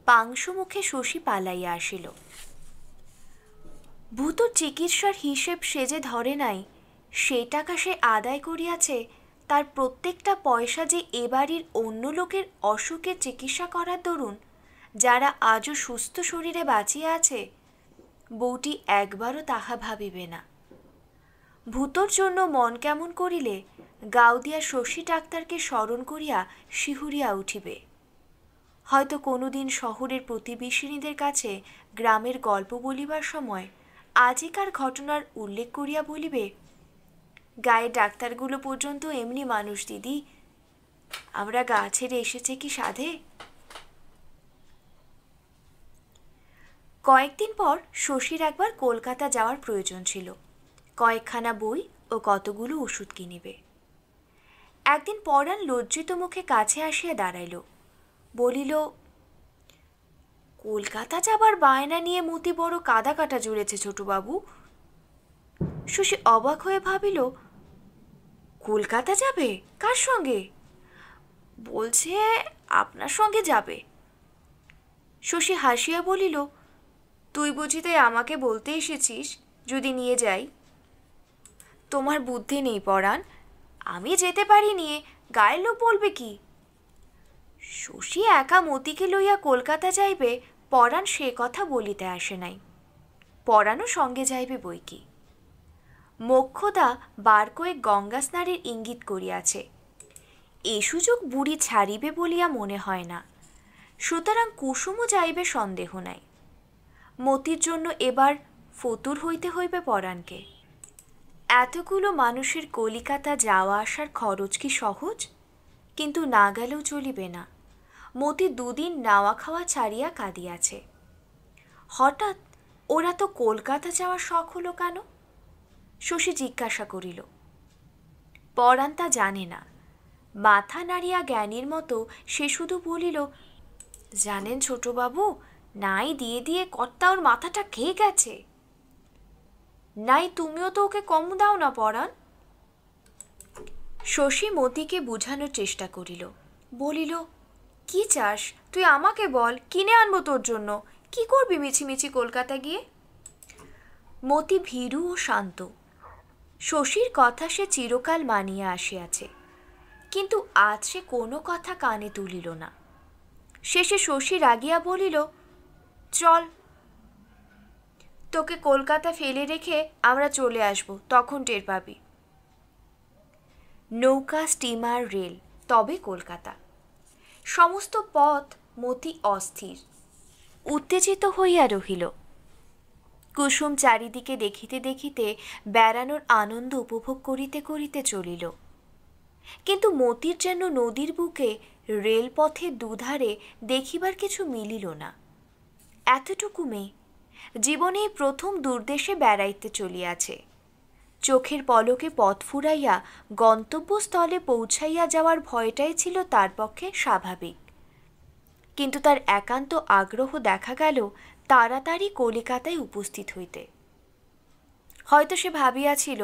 পাংশু মুখে শশী পালাইয়া আসিল। ভূত চিকিৎসার হিসেব সে যে ধরে নাই, সে টাকা সে আদায় করিয়াছে, তার প্রত্যেকটা পয়সা যে এ বাড়ির অন্য লোকের অসুখের চিকিৎসা করার দরুন যারা আজও সুস্থ শরীরে বাঁচিয়া আছে, বউটি একবারও তাহা ভাবিবে না। ভূতর জন্য মন কেমন করিলে গাউদিয়া শশী ডাক্তারকে স্মরণ করিয়া শিহুরিয়া উঠিবে। হয়তো কোনোদিন শহরের প্রতিবেশিনীদের কাছে গ্রামের গল্প বলিবার সময় আজিকার ঘটনার উল্লেখ করিয়া বলিবে, গায়ে ডাক্তারগুলো পর্যন্ত এমনি মানুষ দিদি, আমরা গা ছেড়ে এসেছে কি সাধে। কয়েকদিন পর শশীর একবার কলকাতা যাওয়ার প্রয়োজন ছিল। কয়েকখানা বই ও কতগুলো ওষুধ কিনিবে। একদিন পরাণ লজ্জিত মুখে কাছে আসিয়া দাঁড়াইল। বলিল, কলকাতা যাবার বায়না নিয়ে মতি বড় কাদা কাটা জুড়েছে ছোটবাবু। শশী অবাক হয়ে ভাবিল, কলকাতা যাবে? কার সঙ্গে? বলছে আপনার সঙ্গে যাবে। শশী হাসিয়া বলিল, তুই বুঝি তাই আমাকে বলতে এসেছিস যদি নিয়ে যাই? তোমার বুদ্ধি নেই পরাণ, আমি যেতে পারি নিয়ে গায়ের লোক বলবে কি? শশী একা মতিকে লইয়া কলকাতা যাইবে, পরাণ সে কথা বলিতে আসে নাই। পরাণও সঙ্গে যাইবে বই কি। মোক্ষদা বার কয়েক গঙ্গা স্নানের ইঙ্গিত করিয়াছে। এ সুযোগ বুড়ি ছাড়িবে বলিয়া মনে হয় না, সুতরাং কুসুমও যাইবে সন্দেহ নাই। মতির জন্য এবার ফতুর হইতে হইবে পরাণকে। এতগুলো মানুষের কলিকাতা যাওয়া আসার খরচ কি সহজ? কিন্তু না গেলেও চলিবে না। মতি 2 দিন নাওয়া খাওয়া ছাড়িয়া কাঁদিয়াছে। হঠাৎ ওরা তো কলকাতা যাওয়ার শখ হলো কেন? শশী জিজ্ঞাসা করিল। পরাণ তা জানে না। মাথা নাড়িয়া জ্ঞানীর মতো সে শুধু বলিল, জানেন ছোটবাবু, নাই দিয়ে দিয়ে কর্তা ওর মাথাটা খেয়ে গেছে। নাই তুমিও তো ওকে কম দাও না পরাণ। শশী মতিকে বুঝানোর চেষ্টা করিল। বলিল, কি চাস তুই আমাকে বল, কিনে আনবো তোর জন্য। কি করবি মিছিমিছি কলকাতা গিয়ে? মতি ভীরু ও শান্ত। শশীর কথা সে চিরকাল মানিয়া আসিয়াছে, কিন্তু আজ সে কোনো কথা কানে তুলিল না। শেষে শশী রাগিয়া বলিল, চল, তোকে কলকাতা ফেলে রেখে আমরা চলে আসব, তখন টের পাবি। নৌকা, স্টিমার, রেল, তবে কলকাতা। সমস্ত পথ মতি অস্থির, উত্তেজিত হইয়া রহিল। কুসুম চারিদিকে দেখিতে দেখিতে বেড়ানোর আনন্দ উপভোগ করিতে করিতে চলিল। কিন্তু মতির যেন নদীর বুকে রেলপথের দুধারে দেখিবার কিছু মিলিল না। এতটুকু মেয়ে জীবনে প্রথম দূরদেশে বেড়াইতে চলিয়াছে। চোখের পলকে পথ ফুরাইয়া গন্তব্যস্থলে পৌঁছাইয়া যাওয়ার ভয়টাই ছিল তার পক্ষে স্বাভাবিক। কিন্তু তার একান্ত আগ্রহ দেখা গেল তাড়াতাড়ি কলিকাতায় উপস্থিত হইতে। হয়তো সে ভাবিয়াছিল,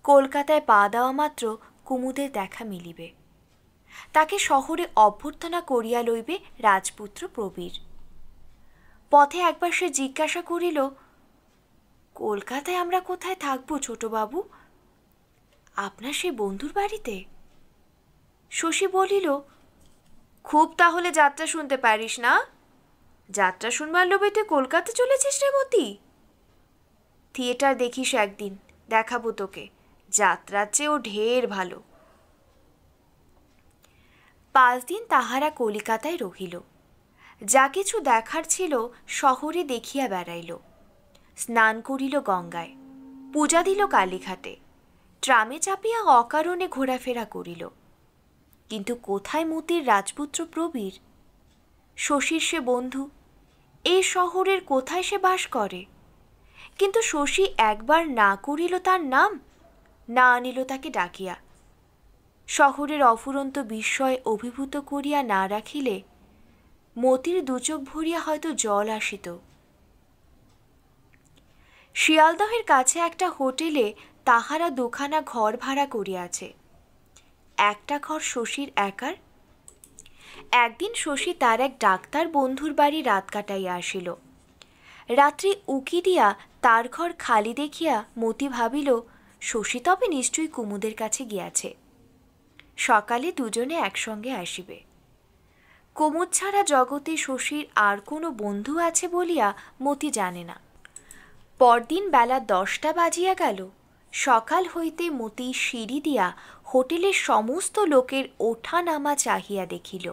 কলকাতায় পা দেওয়া মাত্র কুমুদের দেখা মিলিবে। তাকে শহরে অভ্যর্থনা করিয়া লইবে রাজপুত্র প্রবীর। পথে একবার সে জিজ্ঞাসা করিল, কলকাতায় আমরা কোথায় থাকবো ছোটবাবু? আপনার সে বন্ধুর বাড়িতে? শশী বলিল, খুব তাহলে যাত্রা শুনতে পারিস না? যাত্রা শুনবার লোভে তুই কলকাতা চলেছিস রে মতি? থিয়েটার দেখিস একদিন, দেখাবো তোকে, যাত্রার চেয়েও ঢের ভালো। 5 দিন তাহারা কলিকাতায় রহিল। যা কিছু দেখার ছিল শহরে দেখিয়া বেড়াইল। স্নান করিল গঙ্গায়, পূজা দিল কালীঘাটে, ট্রামে চাপিয়া অকারণে ঘোরাফেরা করিল। কিন্তু কোথায় মতির রাজপুত্র প্রবীর? শশীর সে বন্ধু, এই শহরের কোথায় সে বাস করে? কিন্তু শশী একবার না করিল তার নাম, না আনিল তাকে ডাকিয়া। শহরের অফুরন্ত বিস্ময় অভিভূত করিয়া না রাখিলে মতির দুচোখ ভরিয়া হয়তো জল আসিত। শিয়ালদহের কাছে একটা হোটেলে তাহারা 2খানা ঘর ভাড়া করিয়াছে। একটা ঘর শশীর একার। একদিন শশী তার এক ডাক্তার বন্ধুর বাড়ি রাত কাটাইয়া আসিল। রাত্রি উকি দিয়া তার ঘর খালি দেখিয়া মতি ভাবিল, শশী তবে নিশ্চয়ই কুমুদের কাছে গিয়াছে। সকালে দুজনে একসঙ্গে আসিবে। কুমুদ ছাড়া জগতে শশীর আর কোনো বন্ধু আছে বলিয়া মতি জানে না। পরদিন বেলা 10টা বাজিয়া গেল। সকাল হইতে মতি সিঁড়ি দিয়া হোটেলের সমস্ত লোকের ওঠা নামা চাহিয়া দেখিল,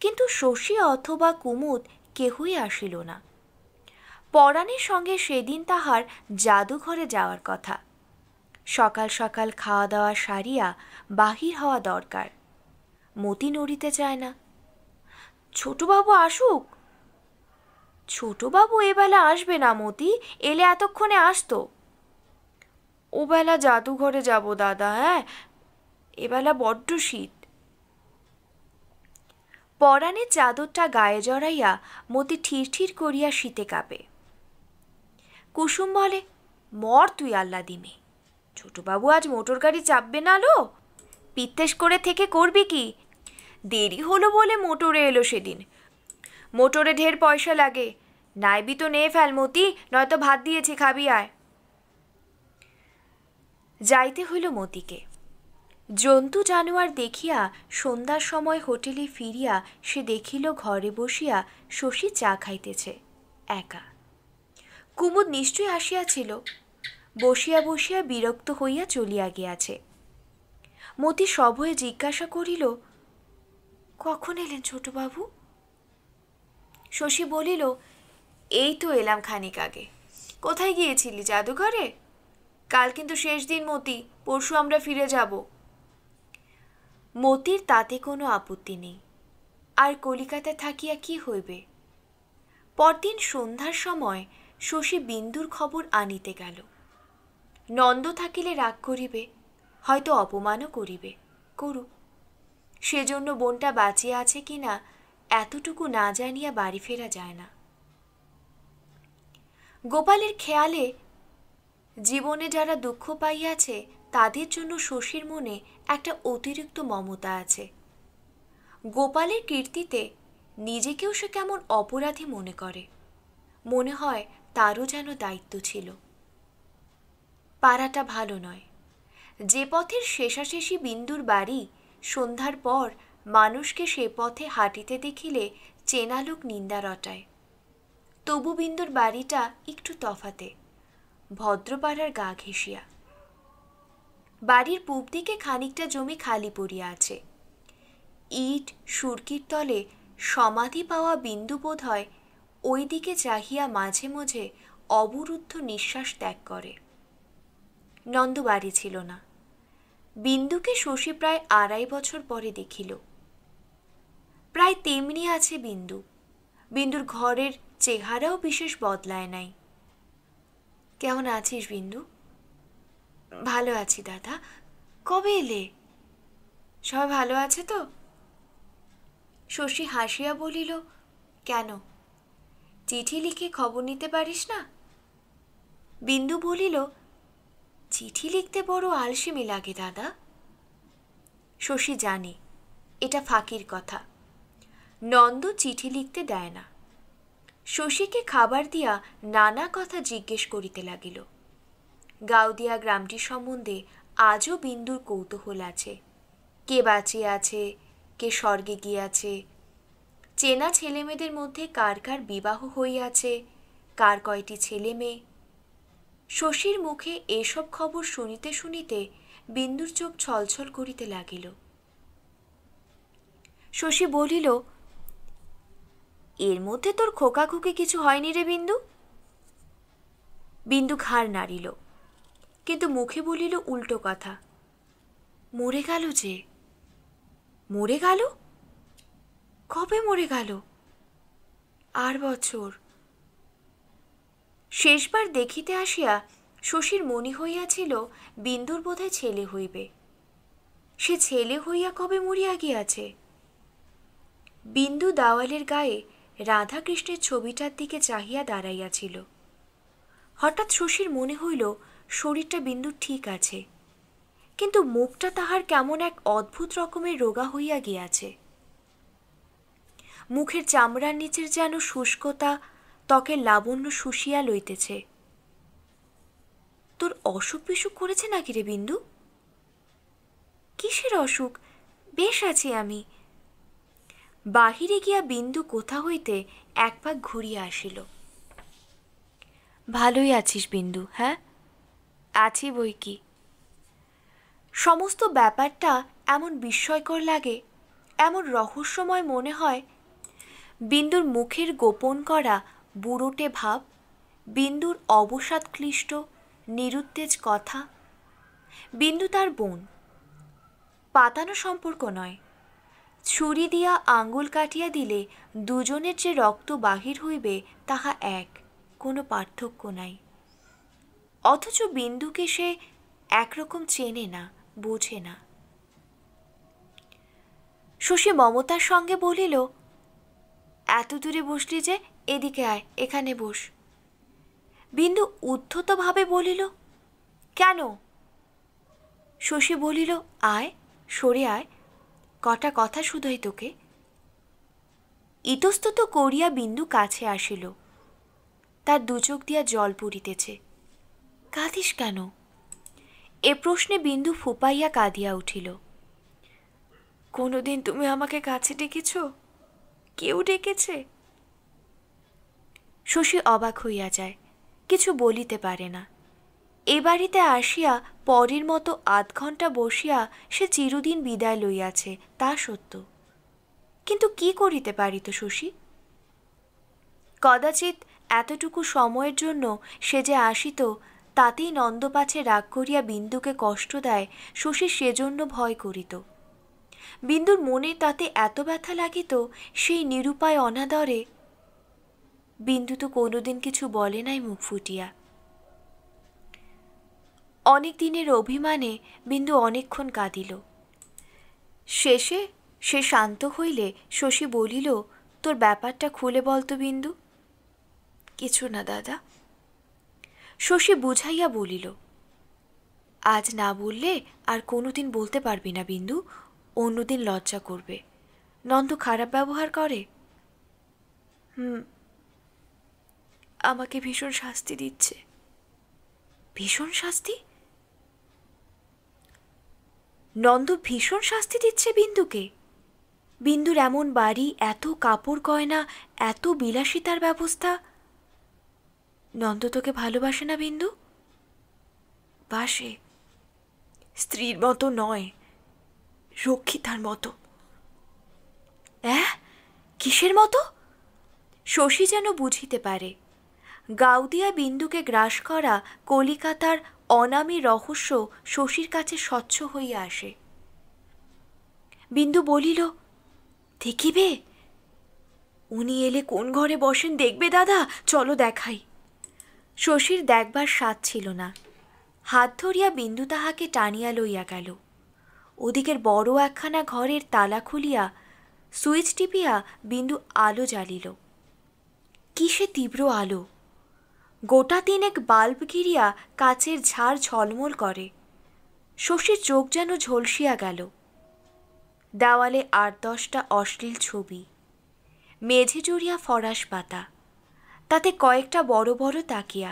কিন্তু শশী অথবা কুমুদ কেহই আসিল না। পরাণের সঙ্গে সেদিন তাহার জাদুঘরে যাওয়ার কথা। সকাল সকাল খাওয়া দাওয়া সারিয়া বাহির হওয়া দরকার। মতি নড়িতে চায় না। ছোটবাবু আসুক। ছোটবাবু এবেলা আসবে না মতি, এলে এতক্ষণে আসতো। ওবেলা জাদুঘরে যাব দাদা। হ্যাঁ, এবেলা বড্ড শীত। পরাণের চাদরটা গায়ে জড়াইয়া মতি ঠির ঠির করিয়া শীতে কাঁপে। কুসুম বলে, মর তুই আহ্লাদিমে, ছোটবাবু আজ মোটর গাড়ি চাপবে না লো? পিত্তেশ করে থেকে করবি কি? দেরি হলো বলে মোটরে এলো সেদিন। মোটরে ঢের পয়সা লাগে, নাইবি তো নে ফেল মতি, নয়তো ভাত দিয়েছি, খাবি আয়। যাইতে হইল মতিকে। জন্তু জানোয়ার দেখিয়া সন্ধ্যার সময় হোটেলে ফিরিয়া সে দেখিল ঘরে বসিয়া শশী চা খাইতেছে একা। কুমুদ নিশ্চয়ই আসিয়াছিল। বসিয়া বসিয়া বিরক্ত হইয়া চলিয়া গিয়াছে। মতি সভয়ে জিজ্ঞাসা করিল, কখন এলেন ছোটবাবু? শশী বলিল, এই তো এলাম খানিক আগে। কোথায় গিয়েছিলি? জাদুঘরে? কাল কিন্তু শেষ দিন মতি, পরশু আমরা ফিরে যাব। মতির তাতে কোনো আপত্তি নেই, আর কলিকাতায় থাকিয়া কি হইবে। পরদিন সন্ধ্যার সময় শশী বিন্দুর খবর আনিতে গেল। নন্দ থাকিলে রাগ করিবে, হয়তো অপমানও করিবে, করুক। সেজন্য বোনটা বাঁচিয়া আছে কিনা এতটুকু না জানিয়া বাড়ি ফেরা যায় না। গোপালের খেয়ালে জীবনে যারা দুঃখ পাইয়াছে তাদের জন্য শশীর মনে একটা অতিরিক্ত মমতা আছে। গোপালের কীর্তিতে নিজেকেও সে কেমন অপরাধী মনে করে। মনে হয় তারও যেন দায়িত্ব ছিল। পাড়াটা ভালো নয়। যে পথের শেষাশেষি বিন্দুর বাড়ি, সন্ধ্যার পর মানুষকে সে পথে হাঁটিতে দেখিলে চেনা লোক নিন্দা রটায়। তবু বিন্দুর বাড়িটা একটু তফাতে, ভদ্রপাড়ার গা ঘেঁষিয়া। বাড়ির পূব দিকে খানিকটা জমি খালি পড়িয়া আছে। ইট সুরকির তলে সমাধি পাওয়া বিন্দু বোধ হয় ওই দিকে চাহিয়া মাঝে মাঝে অবরুদ্ধ নিঃশ্বাস ত্যাগ করে। নন্দ বাড়ি ছিল না। বিন্দুকে শশী প্রায় 2.5 বছর পরে দেখিল। প্রায় তেমনি আছে বিন্দু। বিন্দুর ঘরের চেহারাও বিশেষ বদলায় নাই। কেমন আছিস বিন্দু? ভালো আছি দাদা। কবে এলে? সবাই ভালো আছে তো? শশী হাসিয়া বলিল, কেন, চিঠি লিখে খবর নিতে পারিস না? বিন্দু বলিল, চিঠি লিখতে বড় আলসেমি লাগে দাদা। শশী জানে এটা ফাঁকির কথা। নন্দ চিঠি লিখতে দেয় না। শশীকে খাবার দিয়া নানা কথা জিজ্ঞেস করিতে লাগিল। গাউদিয়া গ্রামটি সম্বন্ধে আজও বিন্দুর কৌতূহল আছে। কে বাঁচিয়ে আছে, কে স্বর্গে গিয়াছে, চেনা ছেলেমেয়েদের মধ্যে কার কার বিবাহ হইয়াছে, কার কয়টি ছেলে মেয়ে। শশীর মুখে এসব খবর শুনিতে শুনিতে বিন্দুর চোখ ছলছল করিতে লাগিল। শশী বলিল, এর মধ্যে তোর খোকাখুকি কিছু হয়নি রে বিন্দু? বিন্দু ঘাড় নাড়িল, কিন্তু মুখে বলিল উল্টো কথা। মরে গেল যে। মরে গেল? কবে মরে গেল? 8 বছর। শেষবার দেখিতে আসিয়া শশীর মনে হইয়াছিল বিন্দুর বোধহয় ছেলে হইবে। সে ছেলে হইয়া কবে মরিয়া গিয়াছে? বিন্দু দেওয়ালের গায়ে রাধাকৃষ্ণের ছবিটার দিকে চাহিয়া দাঁড়াইয়াছিল। হঠাৎ শশীর মনে হইল শরীরটা বিন্দুর ঠিক আছে, কিন্তু মুখটা তাহার কেমন এক অদ্ভুত রকমের রোগা হইয়া গিয়াছে। মুখের চামড়ার নিচের যেন শুষ্কতা, ত্বকের লাবণ্য শুষিয়া লইতেছে। তোর অসুখ বিসুখ করেছে নাকি রে বিন্দু? কিসের অসুখ? বেশ আছি আমি। বাহিরে গিয়া বিন্দু কোথা হইতে এক পাক ঘুরিয়া আসিল। ভালোই আছিস বিন্দু? হ্যাঁ, আছি বই কি। সমস্ত ব্যাপারটা এমন বিস্ময়কর লাগে, এমন রহস্যময় মনে হয়। বিন্দুর মুখের গোপন করা বুড়োটে ভাব, বিন্দুর অবসাদ ক্লিষ্ট নিরুত্তেজ কথা। বিন্দু তার বোন, পাতানো সম্পর্ক নয়। ছুরি দিয়া আঙ্গুল কাটিয়া দিলে দুজনের যে রক্ত বাহির হইবে তাহা এক, কোনো পার্থক্য নাই। অথচ বিন্দুকে সে একরকম চেনে না, বোঝে না। শশী মমতার সঙ্গে বলিল, এত দূরে বসলি যে, এদিকে আয়, এখানে বস। বিন্দু উদ্ধতভাবে বলিল, কেন? শশী বলিল, আয়, সরে আয়, কটা কথা শুধোই তোকে। ইতস্তত করিয়া বিন্দু কাছে আসিল। তার দুচোখ দিয়া জল পড়িতেছে। কাঁদিস কেন? এ প্রশ্নে বিন্দু ফুপাইয়া কাঁদিয়া উঠিল। কোনোদিন তুমি আমাকে কাছে ডেকেছ? কেউ ডেকেছে? শশী অবাক হইয়া যায়, কিছু বলিতে পারে না। এ বাড়িতে আসিয়া পরের মতো 8 ঘণ্টা বসিয়া সে চিরদিন বিদায় লইয়াছে, তা সত্য, কিন্তু কি করিতে পারিত শশী? কদাচিৎ এতটুকু সময়ের জন্য সে যে আসিত, তাতেই নন্দ পাছে রাগ করিয়া বিন্দুকে কষ্ট দেয়, শশী সেজন্য ভয় করিত। বিন্দুর মনে তাতে এত ব্যথা লাগিত, সেই নিরুপায় অনাদরে। বিন্দু তো কোনোদিন কিছু বলে নাই মুখ ফুটিয়া। অনেক দিনের অভিমানে বিন্দু অনেকক্ষণ কাঁদিল। শেষে সে শান্ত হইলে শশী বলিল, তোর ব্যাপারটা খুলে বলতো বিন্দু। কিছু না দাদা। শশী বুঝাইয়া বলিল, আজ না বললে আর কোনোদিন বলতে পারবি না বিন্দু, অন্যদিন লজ্জা করবে। নন্দ খারাপ ব্যবহার করে। আমাকে ভীষণ শাস্তি দিচ্ছে। ভীষণ শাস্তি? নন্দ ভীষণ শাস্তি দিচ্ছে বিন্দুকে? বিন্দুর এমন বাড়ি, এত কাপড় গয়না, এত বিলাসিতার ব্যবস্থা। নন্দ তোকে ভালোবাসে না বিন্দু? বাসে, স্ত্রীর মতো নয়, রক্ষিতার মতো। কিসের মতো? শশী যেন বুঝিতে পারে। গাউদিয়া বিন্দুকে গ্রাস করা কলিকাতার অনামী রহস্য শশীর কাছে স্বচ্ছ হইয়া আসে। বিন্দু বলিল, দেখিবে? উনি এলে কোন ঘরে বসেন দেখবে দাদা, চলো দেখাই। শশীর দেখবার স্বাদ ছিল না। হাত ধরিয়া বিন্দু তাহাকে টানিয়া লইয়া গেল। ওদিকের বড় একখানা ঘরের তালা খুলিয়া সুইচ টিপিয়া বিন্দু আলো জ্বালিল। কিসে তীব্র আলো! গোটা 3 বাল্ব ঘিরিয়া কাচের ঝাড় ঝলমল করে। শশীর চোখ যেন ঝলসিয়া গেল। দেওয়ালে ৮-১০টা অশ্লীল ছবি, মেঝে জুড়িয়া ফরাস পাতা, তাতে কয়েকটা বড় বড় তাকিয়া,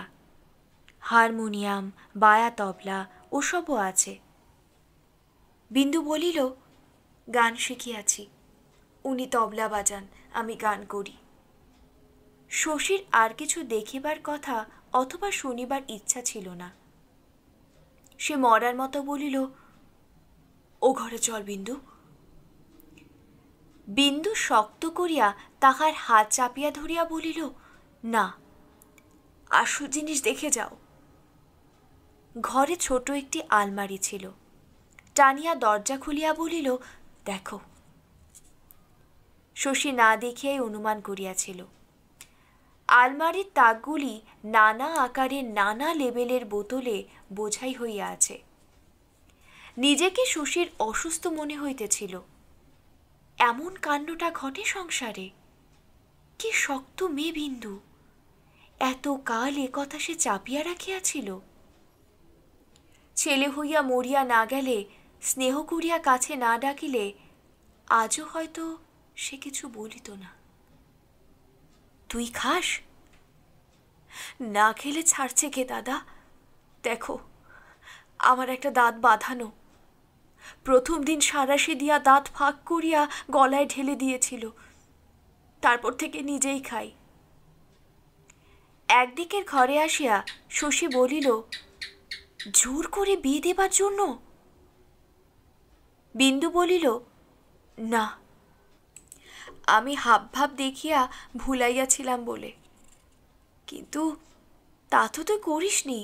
হারমোনিয়াম, বায়া তবলা ওসবও আছে। বিন্দু বলিল, গান শিখিয়াছি, উনি তবলা বাজান, আমি গান করি। শশীর আর কিছু দেখিবার কথা অথবা শুনিবার ইচ্ছা ছিল না। সে মরার মতো বলিল, ও ঘরে চল বিন্দু। বিন্দু শক্ত করিয়া তাহার হাত চাপিয়া ধরিয়া বলিল, না, আসল জিনিস দেখে যাও। ঘরে ছোট একটি আলমারি ছিল, টানিয়া দরজা খুলিয়া বলিল, দেখো। শশী না দেখিয়াই অনুমান করিয়াছিল আলমারির তাকগুলি নানা আকারের নানা লেবেলের বোতলে বোঝাই হইয়া আছে। নিজেকে শশীর অসুস্থ মনে হইতেছিল। এমন কাণ্ডটা ঘটে সংসারে? কি শক্ত মেয়ে বিন্দু! এত কাল এ কথা সে চাপিয়া রাখিয়াছিল। ছেলে হইয়া মরিয়া না গেলে, স্নেহ করিয়া কাছে না ডাকিলে আজও হয়তো সে কিছু বলিত না। তুই খাস? না খেলে ছাড়ছে কে দাদা? দেখো, আমার একটা দাঁত বাঁধানো। প্রথম দিন সাঁড়াশি দিয়া দাঁত ফাঁক করিয়া গলায় ঢেলে দিয়েছিল, তারপর থেকে নিজেই খাই। একদিকের ঘরে আসিয়া শশী বলিল, জোর করে বিয়ে দেবার জন্য? বিন্দু বলিল, না, আমি হাবভাব দেখিয়া ভুলাইয়াছিলাম বলে। কিন্তু তা তো তুই করিসনি,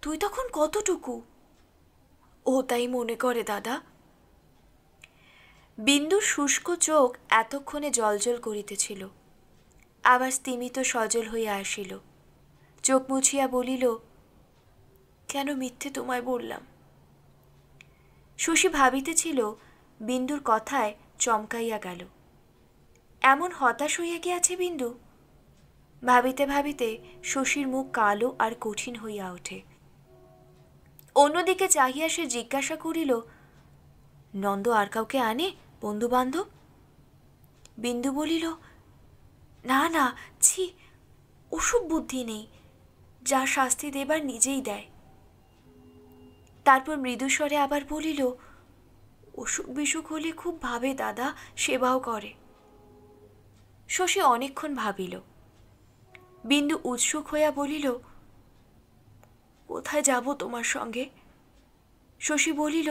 তুই তখন কতটুকু? ও তাই মনে করে দাদা। বিন্দুর শুষ্ক চোখ এতক্ষণে জলজল করিতেছিল, আবার স্তিমিত সজল হইয়া আসিল। চোখ মুছিয়া বলিল, কেন মিথ্যে তোমায় বললাম? শশী ভাবিতেছিল বিন্দুর কথায় চমকাইয়া গেল। এমন হতাশ হইয়া গিয়াছে বিন্দু? ভাবিতে ভাবিতে শশীর মুখ কালো আর কঠিন হইয়া ওঠে। অন্যদিকে চাহিয়া সে জিজ্ঞাসা করিল, নন্দ আর কাউকে আনে, বন্ধু বান্ধব? বিন্দু বলিল, না না, ছি, ওসব বুদ্ধি নেই, যা শাস্তি দেবার নিজেই দেয়। তারপর মৃদুস্বরে আবার বলিল, অসুখ বিসুখ হলে খুব ভাবে দাদা, সেবাও করে। শশী অনেকক্ষণ ভাবিল। বিন্দু উৎসুক হইয়া বলিল, কোথায় যাব তোমার সঙ্গে? শশী বলিল,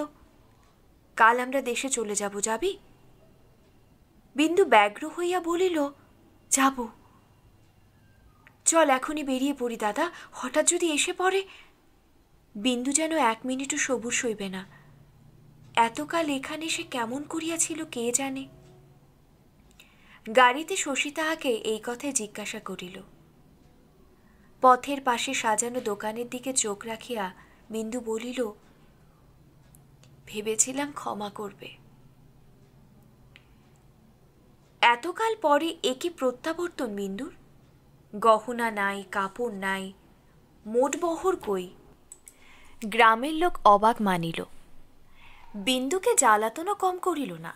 কাল আমরা দেশে চলে যাব, যাবি? বিন্দু ব্যগ্র হইয়া বলিল, যাব। চল এখনই বেরিয়ে পড়ি দাদা, হঠাৎ যদি এসে পড়ে। বিন্দু যেন 1 মিনিটও সবুর সইবে না। এতকাল এখানে সে কেমন করিয়াছিল কে জানে। গাড়িতে শশী তাহাকে এই কথায় জিজ্ঞাসা করিল। পথের পাশে সাজানো দোকানের দিকে চোখ রাখিয়া বিন্দু বলিল, ভেবেছিলাম ক্ষমা করবে। এতকাল পরে এ কি প্রত্যাবর্তন বিন্দুর? গহনা নাই, কাপড় নাই, মোটবহর কই? গ্রামের লোক অবাক মানিল। বিন্দুকে জ্বালাতনও কম করিল না।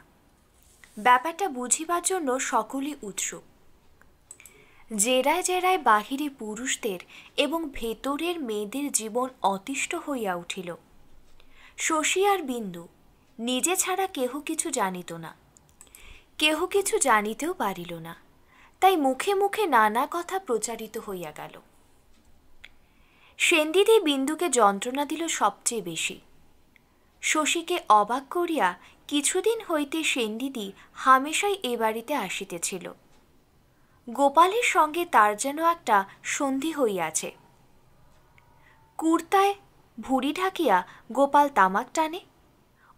ব্যাপারটা বুঝিবার জন্য সকলেই উৎসুক। জেরায় জেরায় বাহিরে পুরুষদের এবং ভেতরের মেয়েদের জীবন অতিষ্ঠ হইয়া উঠিল। শশী আর বিন্দু নিজে ছাড়া কেহ কিছু জানিত না, কেহ কিছু জানিতেও পারিল না, তাই মুখে মুখে নানা কথা প্রচারিত হইয়া গেল। সেনদিদি বিন্দুকে যন্ত্রণা দিল সবচেয়ে বেশি। শশীকে অবাক করিয়া কিছুদিন হইতে সেনদিদি হামেশাই এ বাড়িতে আসিতেছিল। গোপালের সঙ্গে তার যেন একটা সন্ধি হইয়াছে। কুর্তায় ভুঁড়ি ঢাকিয়া গোপাল তামাক টানে,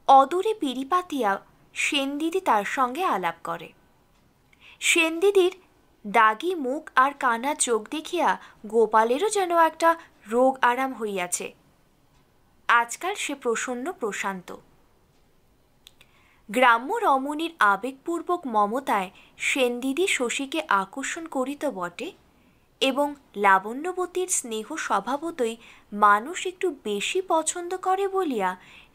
অদূরে পিঁড়ি পাতিয়া সেনদিদি তার সঙ্গে আলাপ করে। সেনদিদির দাগি মুখ আর কানা চোখ দেখিয়া গোপালেরও যেন একটা রোগ আরাম হইয়াছে। আজকাল সে প্রসন্ন প্রশান্ত। গ্রাম্য রমণীর আবেগপূর্বক মমতায় সেনদিদি শশীকে আকর্ষণ করিত বটে, এবং লাবণ্যবতীর স্নেহ স্বভাবতই মানুষ একটু বেশি পছন্দ করে বলিয়া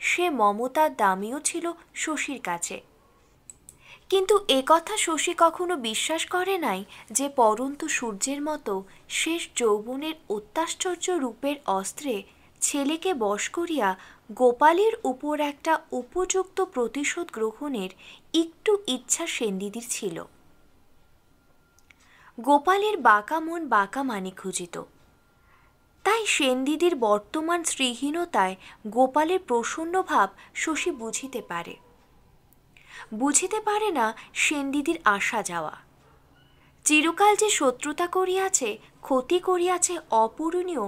সে মমতার দামিও ছিল শশীর কাছে। কিন্তু একথা শশী কখনো বিশ্বাস করে নাই যে পরন্তু সূর্যের মতো শেষ যৌবনের অত্যাশ্চর্য রূপের অস্ত্রে ছেলেকে বশ করিয়া গোপালের উপর একটা উপযুক্ত প্রতিশোধ গ্রহণের একটু ইচ্ছা সেনদিদির ছিল। গোপালের বাঁকা মন বাঁকা মানে খুঁজিত, তাই সেনদিদির বর্তমান শ্রীহীনতায় গোপালের প্রসন্ন ভাব শশী বুঝিতে পারে না সেনদিদির আসা যাওয়া। চিরকাল যে শত্রুতা করিয়াছে, ক্ষতি করিয়াছে অপূরণীয়,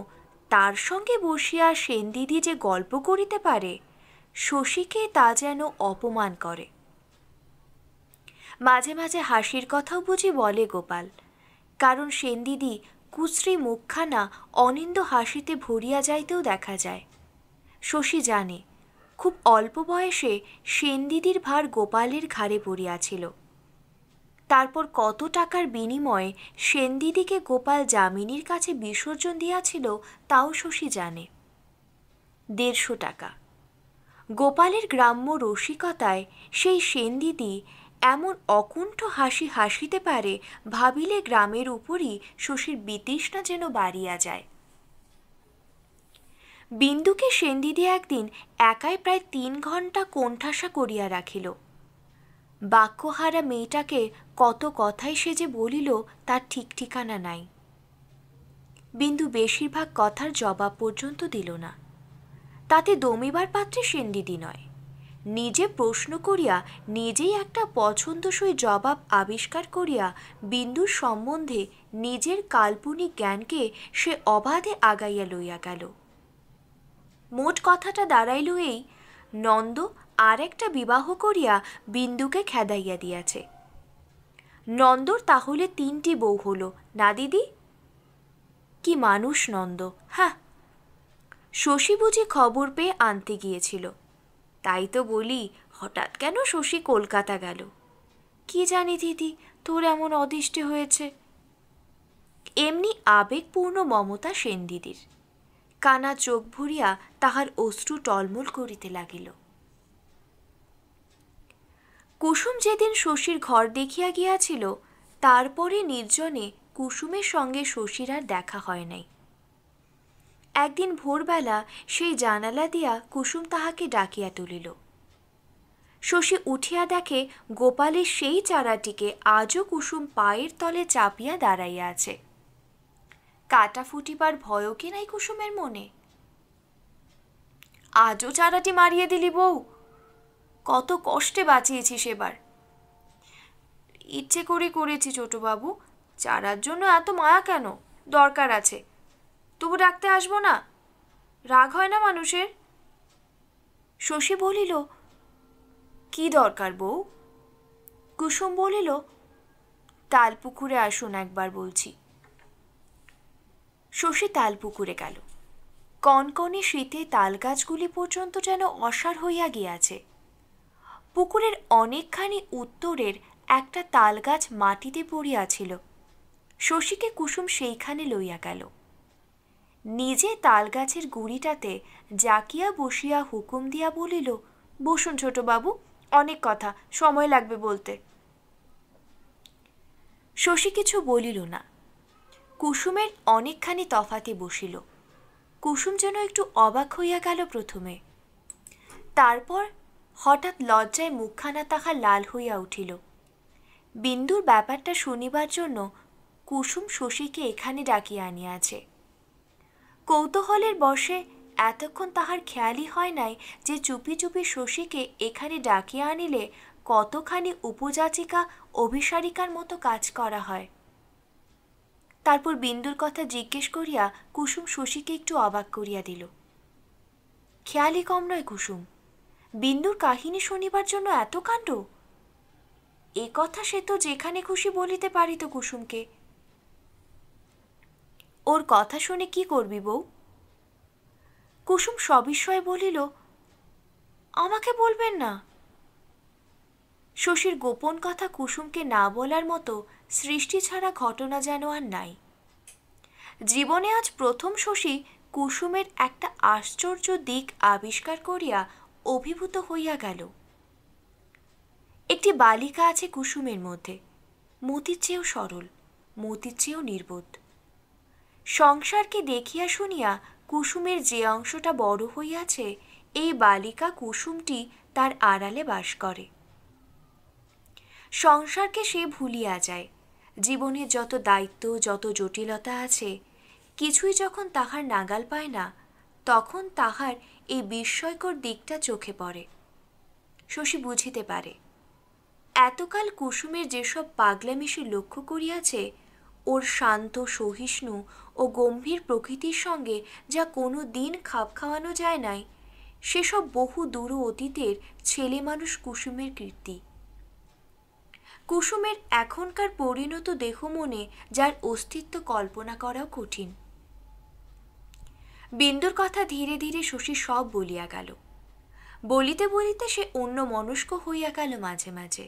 তার সঙ্গে বসিয়া সেনদিদি যে গল্প করিতে পারে, শশীকে তা যেন অপমান করে। মাঝে মাঝে হাসির কথাও বুঝি বলে গোপাল, কারণ সেনদিদি কুশ্রী মুখখানা অনিন্দ হাসিতে ভরিয়া যাইতেও দেখা যায়। শশী জানে খুব অল্প বয়সে সেনদিদির ভার গোপালের ঘাড়ে পড়িয়াছিল। তারপর কত টাকার বিনিময়ে সেনদিদিকে গোপাল যামিনীর কাছে বিসর্জন দিয়াছিল তাও শশী জানে। 150 টাকা। গোপালের গ্রাম্য রসিকতায় সেই সেনদিদি এমন অকুণ্ঠ হাসি হাসিতে পারে ভাবিলে গ্রামের উপরই শশীর বিতৃষ্ণা যেন বাড়িয়া যায়। বিন্দুকে সেনদিদি একদিন একাই প্রায় 3 ঘণ্টা কোণঠাসা করিয়া রাখিল। বাক্যহারা মেয়েটাকে কত কথাই সে যে বলিল তার ঠিক ঠিকানা নাই। বিন্দু বেশিরভাগ কথার জবাব পর্যন্ত দিল না। তাতে দমিবার পাত্রে সেনদিদি নয়, নিজে প্রশ্ন করিয়া নিজেই একটা পছন্দসই জবাব আবিষ্কার করিয়া বিন্দুর সম্বন্ধে নিজের কাল্পনিক জ্ঞানকে সে অবাধে আগাইয়া লইয়া গেল। মোট কথাটা দাঁড়াইল এই, নন্দ আর একটা বিবাহ করিয়া বিন্দুকে খেদাইয়া দিয়াছে। নন্দর তাহলে 3টি বউ হল না দিদি? কি মানুষ নন্দ! হ্যাঁ, শশী বুঝি খবর পেয়ে আনতে গিয়েছিল। তাই তো বলি, হঠাৎ কেন শশী কলকাতা গেল? কি জানি দিদি, তোর এমন অদৃষ্টে হয়েছে। এমনি আবেগপূর্ণ মমতা সেনদিদির। কানা চোখ ভরিয়া তাহার অশ্রু টলমল করিতে লাগিল। কুসুম যেদিন শশীর ঘর দেখিয়া গিয়াছিল, তারপরে নির্জনে কুসুমের সঙ্গে শশীর আর দেখা হয় নাই। একদিন ভোরবেলা সেই জানালা দিয়া কুসুম তাহাকে ডাকিয়া তুলিল। শশী উঠিয়া দেখে গোপালের সেই চারাটিকে আজও কুসুম পায়ের তলে চাপিয়া দাঁড়াইয়া আছে। কাটা ফুটিবার ভয়ও কি নাই কুসুমের মনে? আজও চারাটি মারিয়ে দিলি বউ? কত কষ্টে বাঁচিয়েছিস এবার। ইচ্ছে করে করেছি ছোটবাবু, চারার জন্য এত মায়া কেন? দরকার আছে, তবু ডাকতে আসবো না? রাগ হয় না মানুষের? শশী বলিল, কি দরকার বউ? কুসুম বলিল, তালপুকুরে আসুন একবার বলছি। শশী তালপুকুরে গেল। কনকনে শীতে তালগাছগুলি পর্যন্ত যেন অসাড় হইয়া গিয়াছে। পুকুরের অনেকখানি উত্তরের একটা তালগাছ মাটিতে পড়িয়াছিল। শশীকে কুসুম সেইখানে লইয়া গেল। নিজে তালগাছের গুড়িটাতে জাকিয়া বসিয়া হুকুম দিয়া বলিল, বসুন ছোটবাবু, অনেক কথা, সময় লাগবে বলতে। শশী কিছু বলিল না। কুসুমের অনেকখানি তফাতে বসিল। কুসুম যেন একটু অবাক হইয়া গেল প্রথমে। তারপর হঠাৎ লজ্জায় মুখখানা তাহার লাল হইয়া উঠিল। বিন্দুর ব্যাপারটা শুনিবার জন্য কুসুম শশীকে এখানে ডাকিয়া আনিয়াছে। কৌতূহলের বশে এতক্ষণ তাহার খেয়ালই হয় নাই যে চুপি চুপি শশীকে এখানে ডাকিয়া আনিলে কতখানি উপযাচিকা অভিসারিকার মতো কাজ করা হয়। তারপর বিন্দুর কথা জিজ্ঞেস করিয়া কুসুম শশীকে একটু অবাক করিয়া দিল। খেয়ালই কম নয় কুসুম, বিন্দুর কাহিনী শুনিবার জন্য এত কাণ্ড! এ কথা সে তো যেখানে খুশি বলিতে পারিত কুসুমকে। ওর কথা শুনে কি করবি বউ? কুসুম সবিস্ময়ে বলিল, আমাকে বলবেন না। শশীর গোপন কথা কুসুমকে না বলার মতো সৃষ্টি ছাড়া ঘটনা যেন আর নাই। জীবনে আজ প্রথম শশী কুসুমের একটা আশ্চর্য দিক আবিষ্কার করিয়া অভিভূত হইয়া গেল। একটি বালিকা আছে কুসুমের মধ্যে, মতির চেয়েও সরল, মতির চেয়েও নির্বোধ। সংসারকে দেখিয়া শুনিয়া কুসুমের যে অংশটা বড় হইয়াছে, এই বালিকা কুসুমটি তার আড়ালে বাস করে। সংসারকে সে ভুলিয়া যায়। জীবনের যত দায়িত্ব, যত জটিলতা আছে, কিছুই যখন তাহার নাগাল পায় না, তখন তাহার এই বিস্ময়কর দিকটা চোখে পড়ে। শশী বুঝিতে পারে, এতকাল কুসুমের যেসব পাগলামি সে লক্ষ্য করিয়াছে, ওর শান্ত, সহিষ্ণু ও গম্ভীর প্রকৃতির সঙ্গে যা কোনো দিন খাপ খাওয়ানো যায় নাই, সেসব বহু দূর অতীতের ছেলে মানুষ কুসুমের কীর্তি। কুসুমের এখনকার পরিণত দেহ মনে যার অস্তিত্ব কল্পনা করাও কঠিন। বিন্দুর কথা ধীরে ধীরে শশী সব বলিয়া গেল। বলিতে বলিতে সে অন্য মনস্ক হইয়া গেল মাঝে মাঝে।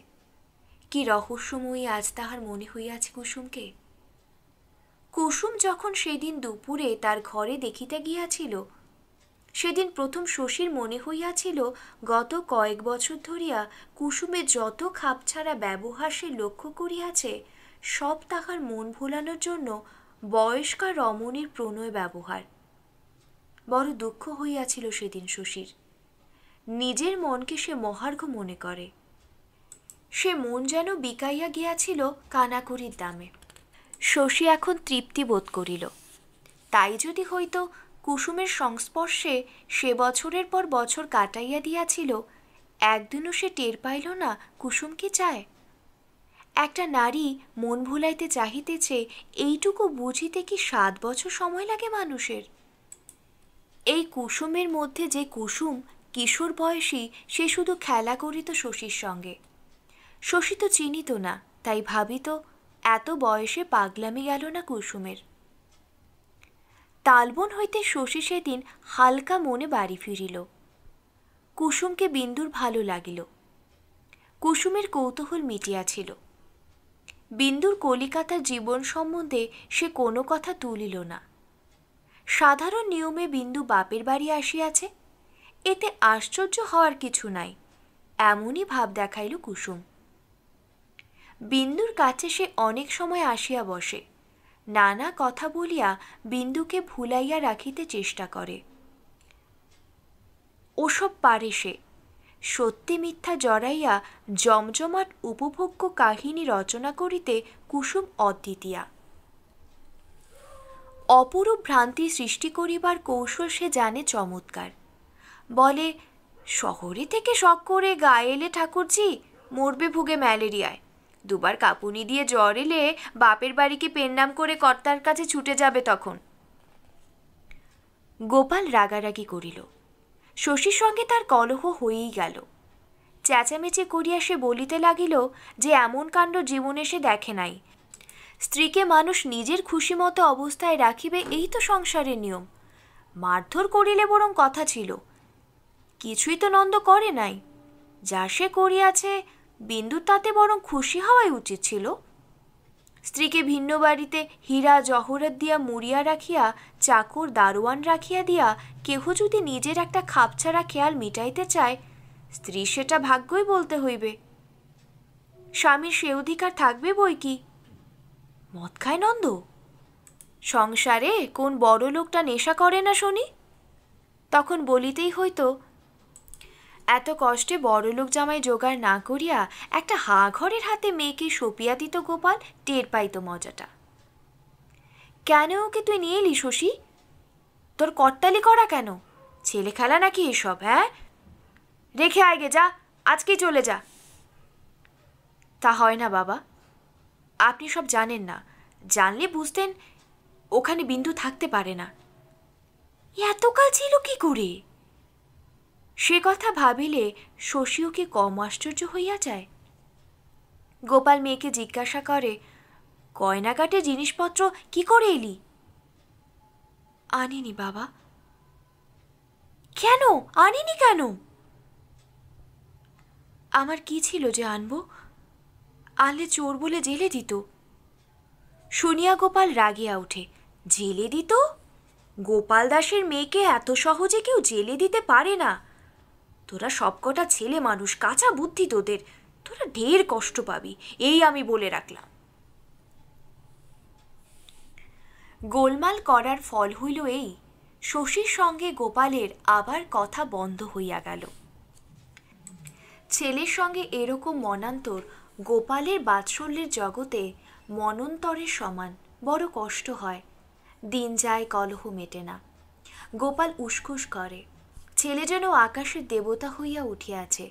কি রহস্যময়ী আজ তাহার মনে হইয়াছে কুসুমকে। কুসুম যখন সেদিন দুপুরে তার ঘরে দেখিতে গিয়াছিল, সেদিন প্রথম শশীর মনে হইয়াছিল গত কয়েক বছর ধরিয়া কুসুমের যত খাপছাড়া ব্যবহার সে লক্ষ্য করিয়াছে, সব তাহার মন ভোলানোর জন্য বয়স্কা রমণীর প্রণয় ব্যবহার। বড় দুঃখ হইয়াছিল সেদিন শশীর। নিজের মনকে সে মহার্ঘ মনে করে। সে মন যেন বিকাইয়া গিয়াছিল কানাকড়ির দামে। শশী এখন তৃপ্তি বোধ করিল। তাই যদি হইতো কুসুমের সংস্পর্শে সে বছরের পর বছর কাটাইয়া দিয়াছিল, একদিনও সে টের পাইল না কুসুম কি চায়। একটা নারী মন ভুলাইতে চাহিতেছে, এইটুকু বুঝিতে কি 7 বছর সময় লাগে মানুষের? এই কুসুমের মধ্যে যে কুসুম কিশোর বয়সী, সে শুধু খেলা করিত শশীর সঙ্গে। শশী তো চিনিত না, তাই ভাবিত এত বয়সে পাগলামি গেল না কুসুমের। তালবন হইতে শশী সেদিন হালকা মনে বাড়ি ফিরিল। কুসুমকে বিন্দুর ভালো লাগিল। কুসুমের কৌতূহল মিটিয়াছিল। বিন্দুর কলিকাতার জীবন সম্বন্ধে সে কোনো কথা তুলিল না। সাধারণ নিয়মে বিন্দু বাপের বাড়ি আসিয়াছে, এতে আশ্চর্য হওয়ার কিছু নাই, এমনই ভাব দেখাইল কুসুম। বিন্দুর কাছে সে অনেক সময় আসিয়া বসে, নানা কথা বলিয়া বিন্দুকে ভুলাইয়া রাখিতে চেষ্টা করে। ওসব পারে সে। সত্যি মিথ্যা জড়াইয়া জমজমাট উপভোগ্য কাহিনী রচনা করিতে কুসুম অদ্বিতীয়া। অপরূপ ভ্রান্তি সৃষ্টি করিবার কৌশল সে জানে চমৎকার। বলে, শহরে থেকে শখ করে গায়ে এলে ঠাকুরজি, মরবে ভুগে ম্যালেরিয়ায়। 2 বার কাঁপুনি দিয়ে জ্বর এলে বাপের বাড়িকে পেন্নাম করে কর্তার কাছে ছুটে যাবে তখন। গোপাল রাগারাগি করিল। শশীর সঙ্গে তার কলহ হয়েই গেল। চেঁচামেচি করিয়া সে বলিতে লাগিল যে এমন কাণ্ড জীবনে সে দেখে নাই। স্ত্রীকে মানুষ নিজের খুশি মতো অবস্থায় রাখিবে, এই তো সংসারের নিয়ম। মারধর করিলে বরং কথা ছিল, কিছুই তো নন্দ করে নাই। যা সে করিয়াছে, বিন্দুর তাতে বরং খুশি হওয়াই উচিত ছিল। স্ত্রীকে ভিন্ন বাড়িতে হীরা জহরত দিয়া মুড়িয়া রাখিয়া, চাকর দারোয়ান রাখিয়া দিয়া, কেহ যদি নিজের একটা খাপছাড়া খেয়াল মিটাইতে চায়, স্ত্রী সেটা ভাগ্যই বলতে হইবে। স্বামীর সে অধিকার থাকবে বই কি। মদ খায় নন্দ? সংসারে কোন বড় লোকটা নেশা করে না শুনি? তখন বলিতেই হইতো, এত কষ্টে বড়লোক জামাই জোগাড় না করিয়া একটা হা ঘরের হাতে মেয়েকে সঁপিয়া দিত গোপাল, টের পাইত মজাটা। কেন ওকে তুই নিয়ে এলি শশী? তোর কর্তালি করা কেন? ছেলে খেলা নাকি এসব? হ্যাঁ, রেখে আগে যা, আজকেই চলে যা। তা হয় না বাবা, আপনি সব জানেন না। জানলে বুঝতেন ওখানে বিন্দু থাকতে পারে না। এতকাল ছিল কি করে? সে কথা ভাবিলে শশীও কি কম আশ্চর্য হইয়া যায়। গোপাল মেয়েকে জিজ্ঞাসা করে, গয়নাঘাটে জিনিসপত্র কি করে এলি? আনিনি বাবা। কেন আনিনি কেন? আমার কি ছিল যে আনবো? আনলে চোর বলে জেলে দিত। শুনিয়া গোপাল রাগিয়া ওঠে। জেলে দিত? গোপাল দাসের মেয়েকে এত সহজে কেউ জেলে দিতে পারে না। তোরা সবকটা ছেলে মানুষ, কাঁচা বুদ্ধি তোদের। তোরা ঢের কষ্ট পাবি, এই আমি বলে রাখলাম। গোলমাল করার ফল হইল এই, শশীর সঙ্গে গোপালের আবার কথা বন্ধ হইয়া গেল। ছেলের সঙ্গে এরকম মনান্তর গোপালের বাৎসল্যের জগতে মনন্তরের সমান, বড় কষ্ট হয়। দিন যায়, কলহ মেটে না। গোপাল উসখুস করে, ছেলে যেন আকাশের দেবতা হইয়া উঠিয়াছে,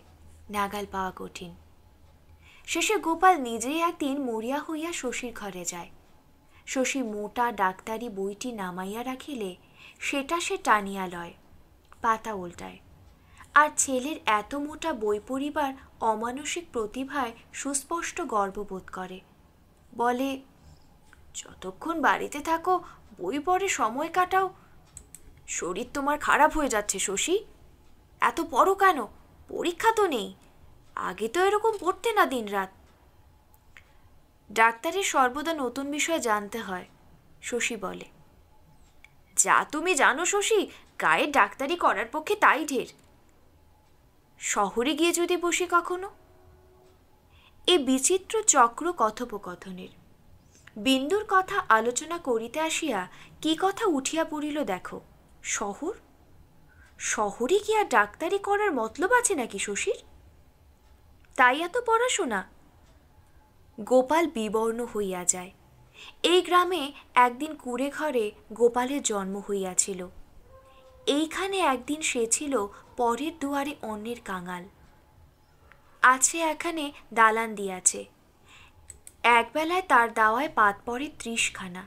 নাগাল পাওয়া কঠিন। শেষে গোপাল নিজেই একদিন মরিয়া হইয়া শশীর ঘরে যায়। শশী মোটা ডাক্তারি বইটি নামাইয়া রাখিলে সেটা সে টানিয়া লয়, পাতা উল্টায়। আর ছেলের এত মোটা বই পড়িবার অমানসিক প্রতিভায় সুস্পষ্ট গর্ববোধ করে। বলে, যতক্ষণ বাড়িতে থাকো বই পড়ে সময় কাটাও। শরীর তোমার খারাপ হয়ে যাচ্ছে শশী, এত পড়ো কেন? পরীক্ষা তো নেই, আগে তো এরকম পড়তে না দিনরাত। ডাক্তারের সর্বদা নতুন বিষয় জানতে হয়, শশী বলে। যা তুমি জানো শশী, গায়ে ডাক্তারি করার পক্ষে তাই ঢের। শহরে গিয়ে যদি বসি কখনো। এ বিচিত্র চক্র কথোপকথনের। বিন্দুর কথা আলোচনা করিতে আসিয়া কি কথা উঠিয়া পড়িল দেখো। শহর, শহরে গিয়া ডাক্তারি করার মতলব আছে নাকি শশীর? তাই এত পড়াশোনা? গোপাল বিবর্ণ হইয়া যায়। এই গ্রামে একদিন কুড়ে ঘরে গোপালের জন্ম হইয়াছিল। এইখানে একদিন সে ছিল পরের দুয়ারে অন্যের কাঙাল। আছে এখানে দালান দিয়াছে, একবেলায় তার দাওয়ায় পাত পড়ে 30 খানা।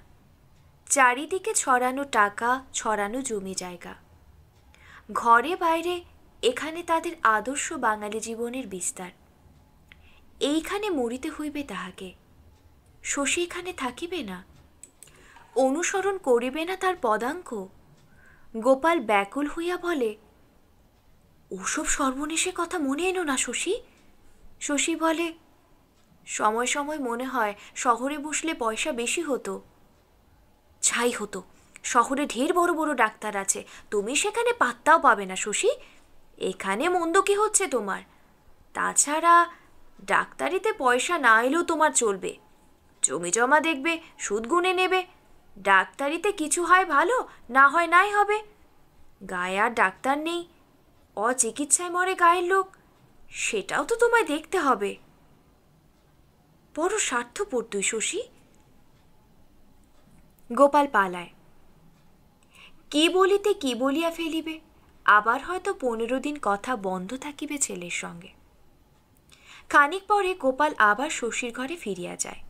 চারিদিকে ছড়ানো টাকা, ছড়ানো জমি জায়গা। ঘরে বাইরে এখানে তাদের আদর্শ বাঙালি জীবনের বিস্তার। এইখানে মরিতে হইবে তাহাকে। শশী এখানে থাকিবে না, অনুসরণ করিবে না তার পদাঙ্ক। গোপাল ব্যাকুল হইয়া বলে, ওসব সর্বনেশে কথা মনে এনো না শশী। শশী বলে, সময় সময় মনে হয় শহরে বসলে পয়সা বেশি হতো। ছাই হতো, শহরে ঢের বড় বড় ডাক্তার আছে, তুমি সেখানে পাত্তাও পাবে না শশী। এখানে মন্দ কি হচ্ছে তোমার? তাছাড়া ডাক্তারিতে পয়সা না এলেও তোমার চলবে, জমি জমা দেখবে, সুদ গুনে নেবে। ডাক্তারিতে কিছু হয় ভালো, না হয় নাই হবে। গায়ে আর ডাক্তার নেই, অচিকিৎসায় মরে গায়ের লোক, সেটাও তো তোমায় দেখতে হবে। বড় স্বার্থপর তুই শশী। গোপাল পালায়। কি বলিতে কি বলিয়া ফেলিবে, আবার হয়তো 15 দিন কথা বন্ধ থাকিবে ছেলের সঙ্গে। খানিক পরে গোপাল আবার শশীর ঘরে ফিরিয়া যায়।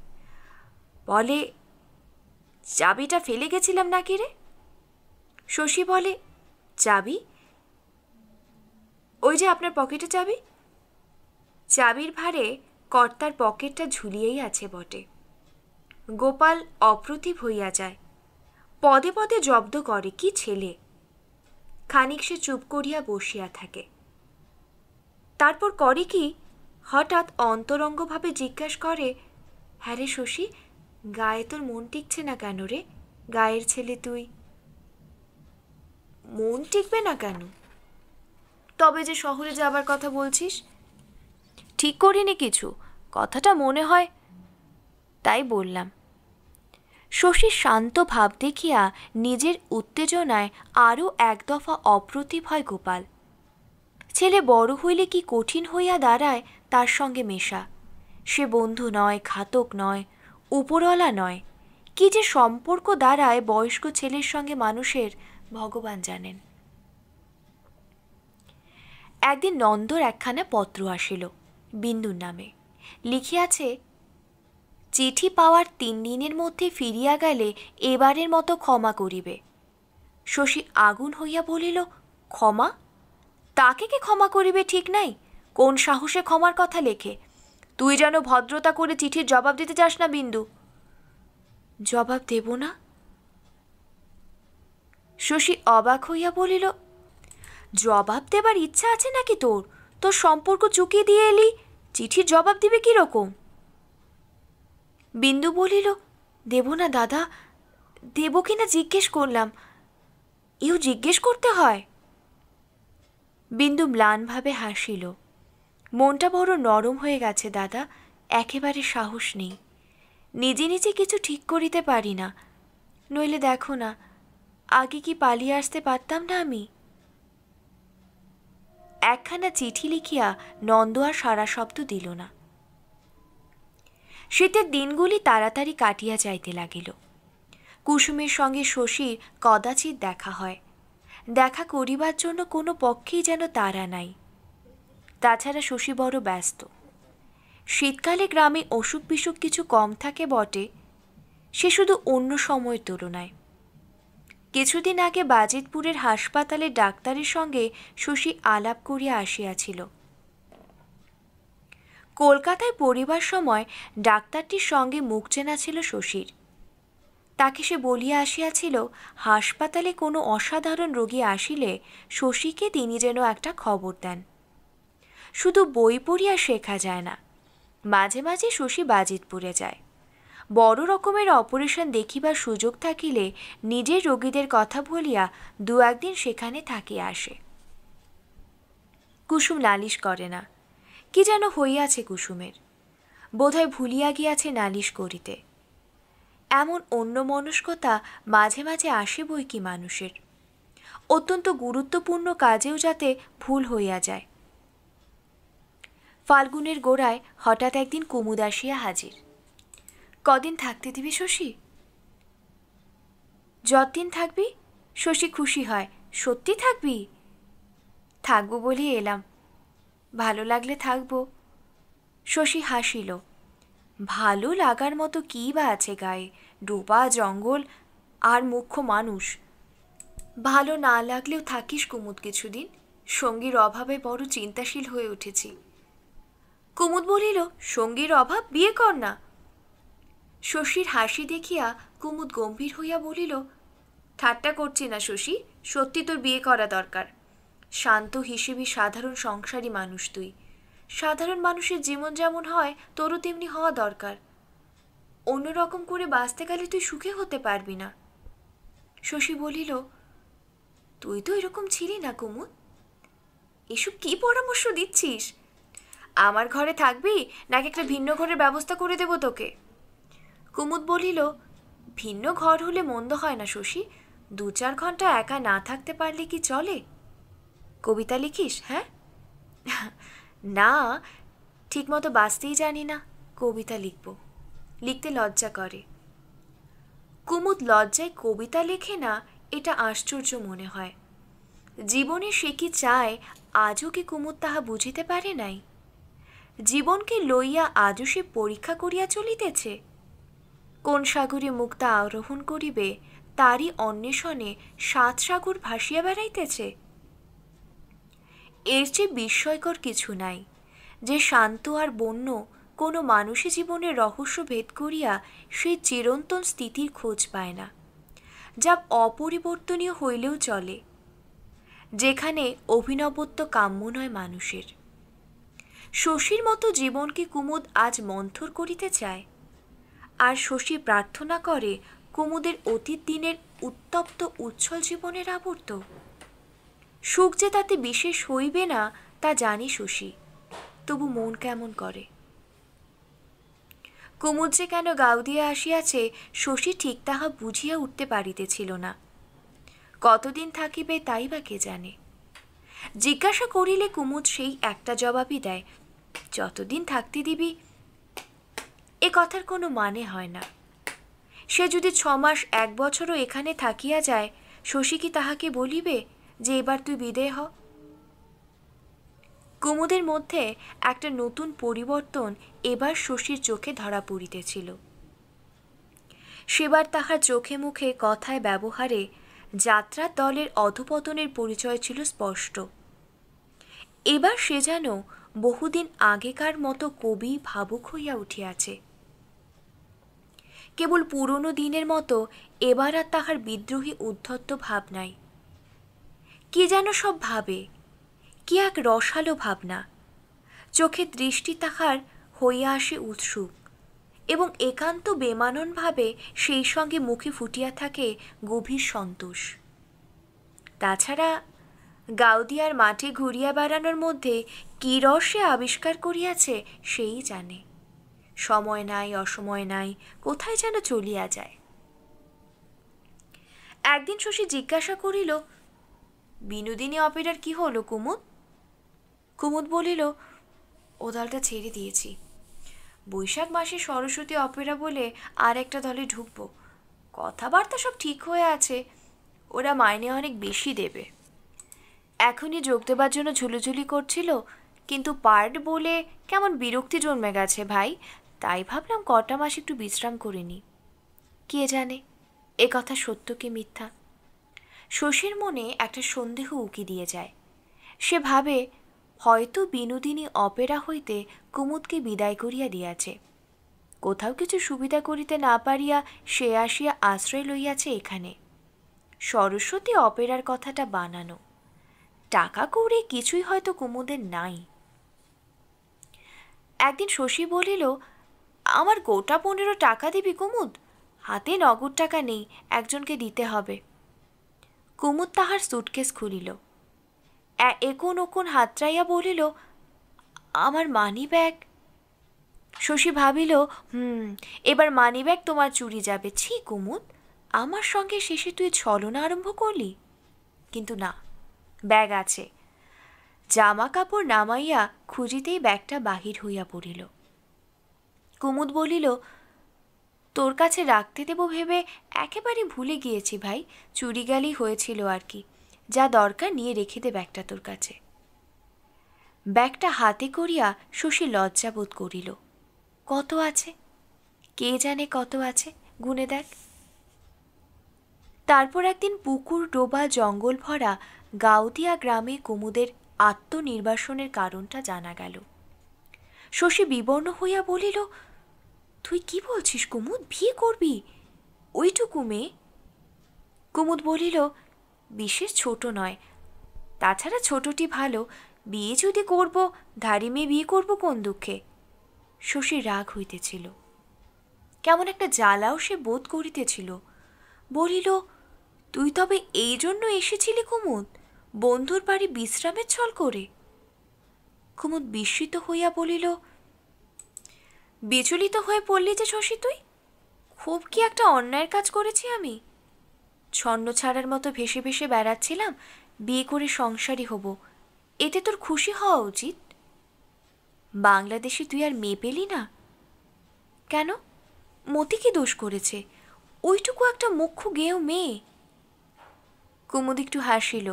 বলে, চাবিটা ফেলে গেছিলাম নাকি রে? শশী বলে, চাবি? ওই যে আপনার পকেটে চাবি। চাবির ভারে কর্তার পকেটটা ঝুলিয়েই আছে বটে। গোপাল অপ্রতিভ হইয়া যায়, পদে পদে জব্দ করে। কি ছেলে! খানিক সে চুপ করিয়া বসিয়া থাকে। তারপর করে কি, হঠাৎ অন্তরঙ্গভাবে জিজ্ঞাসা করে, হ্যাঁ রে শশী, গায়ে তোর মন টিকছে না কেন রে? গায়ের ছেলে তুই। মন টিকবে না কেন? তবে যে শহরে যাবার কথা বলছিস। ঠিক করিনি কিছু, কথাটা মনে হয় তাই বললাম। শশীর শান্ত ভাব দেখিয়া নিজের উত্তেজনায় আরও এক দফা অপ্রতিভ হয় গোপাল। ছেলে বড় হইলে কি কঠিন হইয়া দাঁড়ায় তার সঙ্গে মেশা। সে বন্ধু নয়, ঘাতক নয়, উপরওয়ালা নয়, কি যে সম্পর্ক দাঁড়ায় বয়স্ক ছেলের সঙ্গে মানুষের, ভগবান জানেন। একদিন নন্দর একখানা পত্র আসিল বিন্দুর নামে। লিখিয়াছে, চিঠি পাওয়ার 3 দিনের মধ্যে ফিরিয়া গেলে এবারের মতো ক্ষমা করিবে। শশী আগুন হইয়া বলিল, ক্ষমা? তাকে কে ক্ষমা করিবে ঠিক নাই? কোন সাহসে ক্ষমার কথা লেখে? তুই যেন ভদ্রতা করে চিঠির জবাব দিতে চাস না বিন্দু। জবাব দেব না? শশী অবাক হইয়া বলিল, জবাব দেবার ইচ্ছা আছে নাকি তোর? তোর সম্পর্ক চুকিয়ে দিয়ে এলি, চিঠির জবাব দিবে কি রকম? বিন্দু বলিল, দেব না দাদা, দেব কিনা জিজ্ঞেস করলাম। এও জিজ্ঞেস করতে হয়? বিন্দু ম্লানভাবে হাসিল। মনটা বড় নরম হয়ে গেছে দাদা, একেবারে সাহস নেই। নিজে নিজে কিছু ঠিক করিতে পারি না। নইলে দেখো না, আগে কি পালিয়ে আসতে পারতাম না আমি? একখানা চিঠি লিখিয়া নন্দ আর সারা শব্দ দিল না। শীতের দিনগুলি তাড়াতাড়ি কাটিয়া যাইতে লাগিল। কুসুমের সঙ্গে শশীর কদাচিৎ দেখা হয়। দেখা করিবার জন্য কোনো পক্ষেই যেন তাড়া নাই। তাছাড়া শশী বড় ব্যস্ত। শীতকালে গ্রামে অসুখ বিসুখ কিছু কম থাকে বটে, সে শুধু অন্য সময়ের তুলনায়। কিছুদিন আগে বাজিতপুরের হাসপাতালে ডাক্তারের সঙ্গে শশী আলাপ করিয়া আসিয়াছিল। কলকাতায় পড়িবার সময় ডাক্তারটির সঙ্গে মুখ চেনা ছিল শশীর। তাকে সে বলিয়া আসিয়াছিল, হাসপাতালে কোনো অসাধারণ রোগী আসিলে শশীকে তিনি যেন একটা খবর দেন। শুধু বই পড়িয়া শেখা যায় না, মাঝে মাঝে শশী বাজিতপুরে যায়। বড় রকমের অপারেশন দেখিবার সুযোগ থাকিলে নিজের রোগীদের কথা বলিয়া দু একদিন সেখানে থাকিয়া আসে। কুসুম নালিশ করে না। কি যেন হইয়াছে কুসুমের, বোধহয় ভুলিয়া গিয়াছে নালিশ করিতে। এমন অন্যমনস্কতা মাঝে মাঝে আসে বই কি মানুষের, অত্যন্ত গুরুত্বপূর্ণ কাজেও যাতে ভুল হইয়া যায়। ফাল্গুনের গোড়ায় হঠাৎ একদিন কুমুদ আসিয়া হাজির। কদিন থাকতে দিবি শশী? যতদিন থাকবি। শশী খুশি হয়। সত্যি থাকবি? থাকবো বলেই এলাম, ভালো লাগলে থাকবো। শশী হাসিল। ভালো লাগার মতো কী বা আছে গায়ে? ডোবা জঙ্গল আর মুখ্য মানুষ। ভালো না লাগলেও থাকিস কুমুদ কিছুদিন, সঙ্গীর অভাবে বড় চিন্তাশীল হয়ে উঠেছি। কুমুদ বলিল, সঙ্গীর অভাব? বিয়ে কর না। শশীর হাসি দেখিয়া কুমুদ গম্ভীর হইয়া বলিল, ঠাট্টা করছি না শশী, সত্যি তোর বিয়ে করা দরকার। শান্ত হিসেবে সাধারণ সংসারী মানুষ তুই। সাধারণ মানুষের জীবন যেমন হয় তোরও তেমনি হওয়া দরকার। অন্যরকম করে বাঁচতে গেলে তুই সুখে হতে পারবি না। শশী বলিল, তুই তো এরকম ছিলি না কুমুদ। এসব কি পরামর্শ দিচ্ছিস? আমার ঘরে থাকবি নাকি একটা ভিন্ন ঘরের ব্যবস্থা করে দেব তোকে? কুমুদ বলিল, ভিন্ন ঘর হলে মন্দ হয় না শশী, 2-4 ঘন্টা একা না থাকতে পারলে কি চলে? কবিতা লিখিস? হ্যাঁ? না, ঠিকমতো বাঁচতেই জানি না, কবিতা লিখব। লিখতে লজ্জা করে। কুমুদ লজ্জায় কবিতা লেখে না, এটা আশ্চর্য মনে হয়। জীবনে সে কি চায় আজও কি কুমুদ তাহা বুঝিতে পারে নাই? জীবনকে লইয়া আজও সে পরীক্ষা করিয়া চলিতেছে। কোন সাগরে মুক্তা আরোহণ করিবে তারই অন্বেষণে 7 সাগর ভাসিয়া বেড়াইতেছে। এর চেয়ে বিস্ময়কর কিছু নাই যে শান্ত আর বন্য কোনো মানুষই জীবনের রহস্য ভেদ করিয়া সেই চিরন্তন স্থিতির খোঁজ পায় না, যা অপরিবর্তনীয় হইলেও চলে, যেখানে অভিনবত্ব কাম্য নয় মানুষের। শশীর মতো জীবনকে কুমুদ আজ মন্থর করিতে চায়, আর শশী প্রার্থনা করে কুমুদের অতীত দিনের উত্তপ্ত উচ্ছল জীবনের আবর্ত। সুখ যে তাতে বিশেষ হইবে না তা জানি শশী, তবু মন কেমন করে। কুমুদ যে কেন গাও দিয়ে আসিয়াছে শশী ঠিক তাহা বুঝিয়া উঠতে পারিতেছিল না। কতদিন থাকিবে তাই বা কে জানে। জিজ্ঞাসা করিলে কুমুদ সেই একটা জবাবই দেয়, যতদিন থাকতে দিবি। এ কথার কোনো মানে হয় না। সে যদি 6 মাস 1 বছরও এখানে থাকিয়া যায়, শশী কি তাহাকে বলিবে যে এবার তুই বিদেয় হ? কুমুদের মধ্যে একটা নতুন পরিবর্তন এবার শশীর চোখে ধরা পড়িতেছিল। সেবার তাহার চোখে মুখে কথায় ব্যবহারে যাত্রার দলের অধপতনের পরিচয় ছিল স্পষ্ট। এবার সে যেন বহুদিন আগেকার মতো কবি ভাবুক হইয়া উঠিয়াছে। কেবল পুরনো দিনের মতো এবার আর তাহার বিদ্রোহী উদ্ধত্ত ভাব নাই। কি যেন সব ভাবে, কি এক রসালো ভাবনা। চোখে দৃষ্টি তাহার হইয়া আসে উৎসুক, এবং একান্ত বেমাননভাবে সেই সঙ্গে মুখে ফুটিয়া থাকে গভীর সন্তোষ। তাছাড়া গাউদিয়ার মাঠে ঘুরিয়া বেড়ানোর মধ্যে কি রসে আবিষ্কার করিয়াছে সেই জানে। সময় নাই, অসময় নাই, কোথায় যেন চলিয়া যায়। একদিন শশী জিজ্ঞাসা করিল, বিনোদিনী অপেরার কি হলো কুমুদ? কুমুদ বলিল, ও দলটা ছেড়ে দিয়েছি। বৈশাখ মাসে সরস্বতী অপেরা বলে আর একটা দলে ঢুকবো। কথাবার্তা সব ঠিক হয়ে আছে, ওরা মাইনে অনেক বেশি দেবে। এখনই যোগ দেবার জন্য ঝুলোঝুলি করছিল, কিন্তু পার্ট বলে কেমন বিরক্তি জন্মে গেছে ভাই, তাই ভাবলাম কটা মাস একটু বিশ্রাম করে নি। কে জানে এ কথা সত্য কি মিথ্যা। শশীর মনে একটা সন্দেহ উকি দিয়ে যায়। সে ভাবে হয়তো বিনোদিনী অপেরা হইতে কুমুদকে বিদায় করিয়া দিয়াছে। কোথাও কিছু সুবিধা করিতে না পারিয়া সে আসিয়া আশ্রয় লইয়াছে এখানে। সরস্বতী অপেরার কথাটা বানানো। টাকা কৌড়ি কিছুই হয়তো কুমুদের নাই। একদিন শশী বলিল, আমার গোটা 15 টাকা দিবি কুমুদ? হাতে নগদ টাকা নেই, একজনকে দিতে হবে। কুমুদ তাহার সুটকেস খুলিল, একন ওকন হাতড়াইয়া বলিল, আমার মানি ব্যাগ। শশী ভাবিল, এবার মানি ব্যাগ তোমার চুরি যাবে। ছি কুমুদ, আমার সঙ্গে শেষে তুই ছলনা আরম্ভ করলি। কিন্তু না, ব্যাগ আছে। জামা কাপড় নামাইয়া খুঁজিতেই ব্যাগটা বাহির হইয়া পড়িল। কুমুদ বলিল, তোর কাছে রাখতে দেব ভেবে একেবারে ভুলে গিয়েছি ভাই, চুরি গেলেই হয়েছিল আর কি। যা দরকার নিয়ে রেখে দে ব্যাগটা তোর কাছে। ব্যাগটা হাতে করিয়া শশী লজ্জা বোধ করিল। কত আছে, কে জানে কত আছে, গুনে দেখ। তারপর একদিন পুকুর ডোবা জঙ্গল ভরা গাউদিয়া গ্রামে কুমুদের আত্মনির্বাসনের কারণটা জানা গেল। শশী বিবর্ণ হইয়া বলিল, তুই কি বলছিস কুমুদ, বিয়ে করবি ওইটুকু মেয়ে? কুমুদ বলিল, বিশেষ ছোট নয়, তাছাড়া ছোটটি ভালো। বিয়ে যদি করব, ধাড়ি মেয়ে বিয়ে করব কোন দুঃখে? শশীর রাগ হইতেছিল, কেমন একটা জ্বালাও সে বোধ করিতেছিল। বলিল, তুই তবে এই জন্য এসেছিলি কুমুদ, বন্ধুর বাড়ি বিশ্রামের ছল করে? কুমুদ বিস্মিত হইয়া বলিল, বিচলিত হয়ে পড়লি যে শশী তুই? খুব কি একটা অন্যায়ের কাজ করেছি আমি? ছন্ন ছাড়ার মতো ভেসে ভেসে বেড়াচ্ছিলাম, বিয়ে করে সংসারী হব, এতে তোর খুশি হওয়া উচিত। বাংলাদেশে তুই আর মেয়ে পেলি না কেন? মতি কি দোষ করেছে? ওইটুকু একটা মুখ্য গেঁয়ো মেয়ে। কুমুদ একটু হাসিল।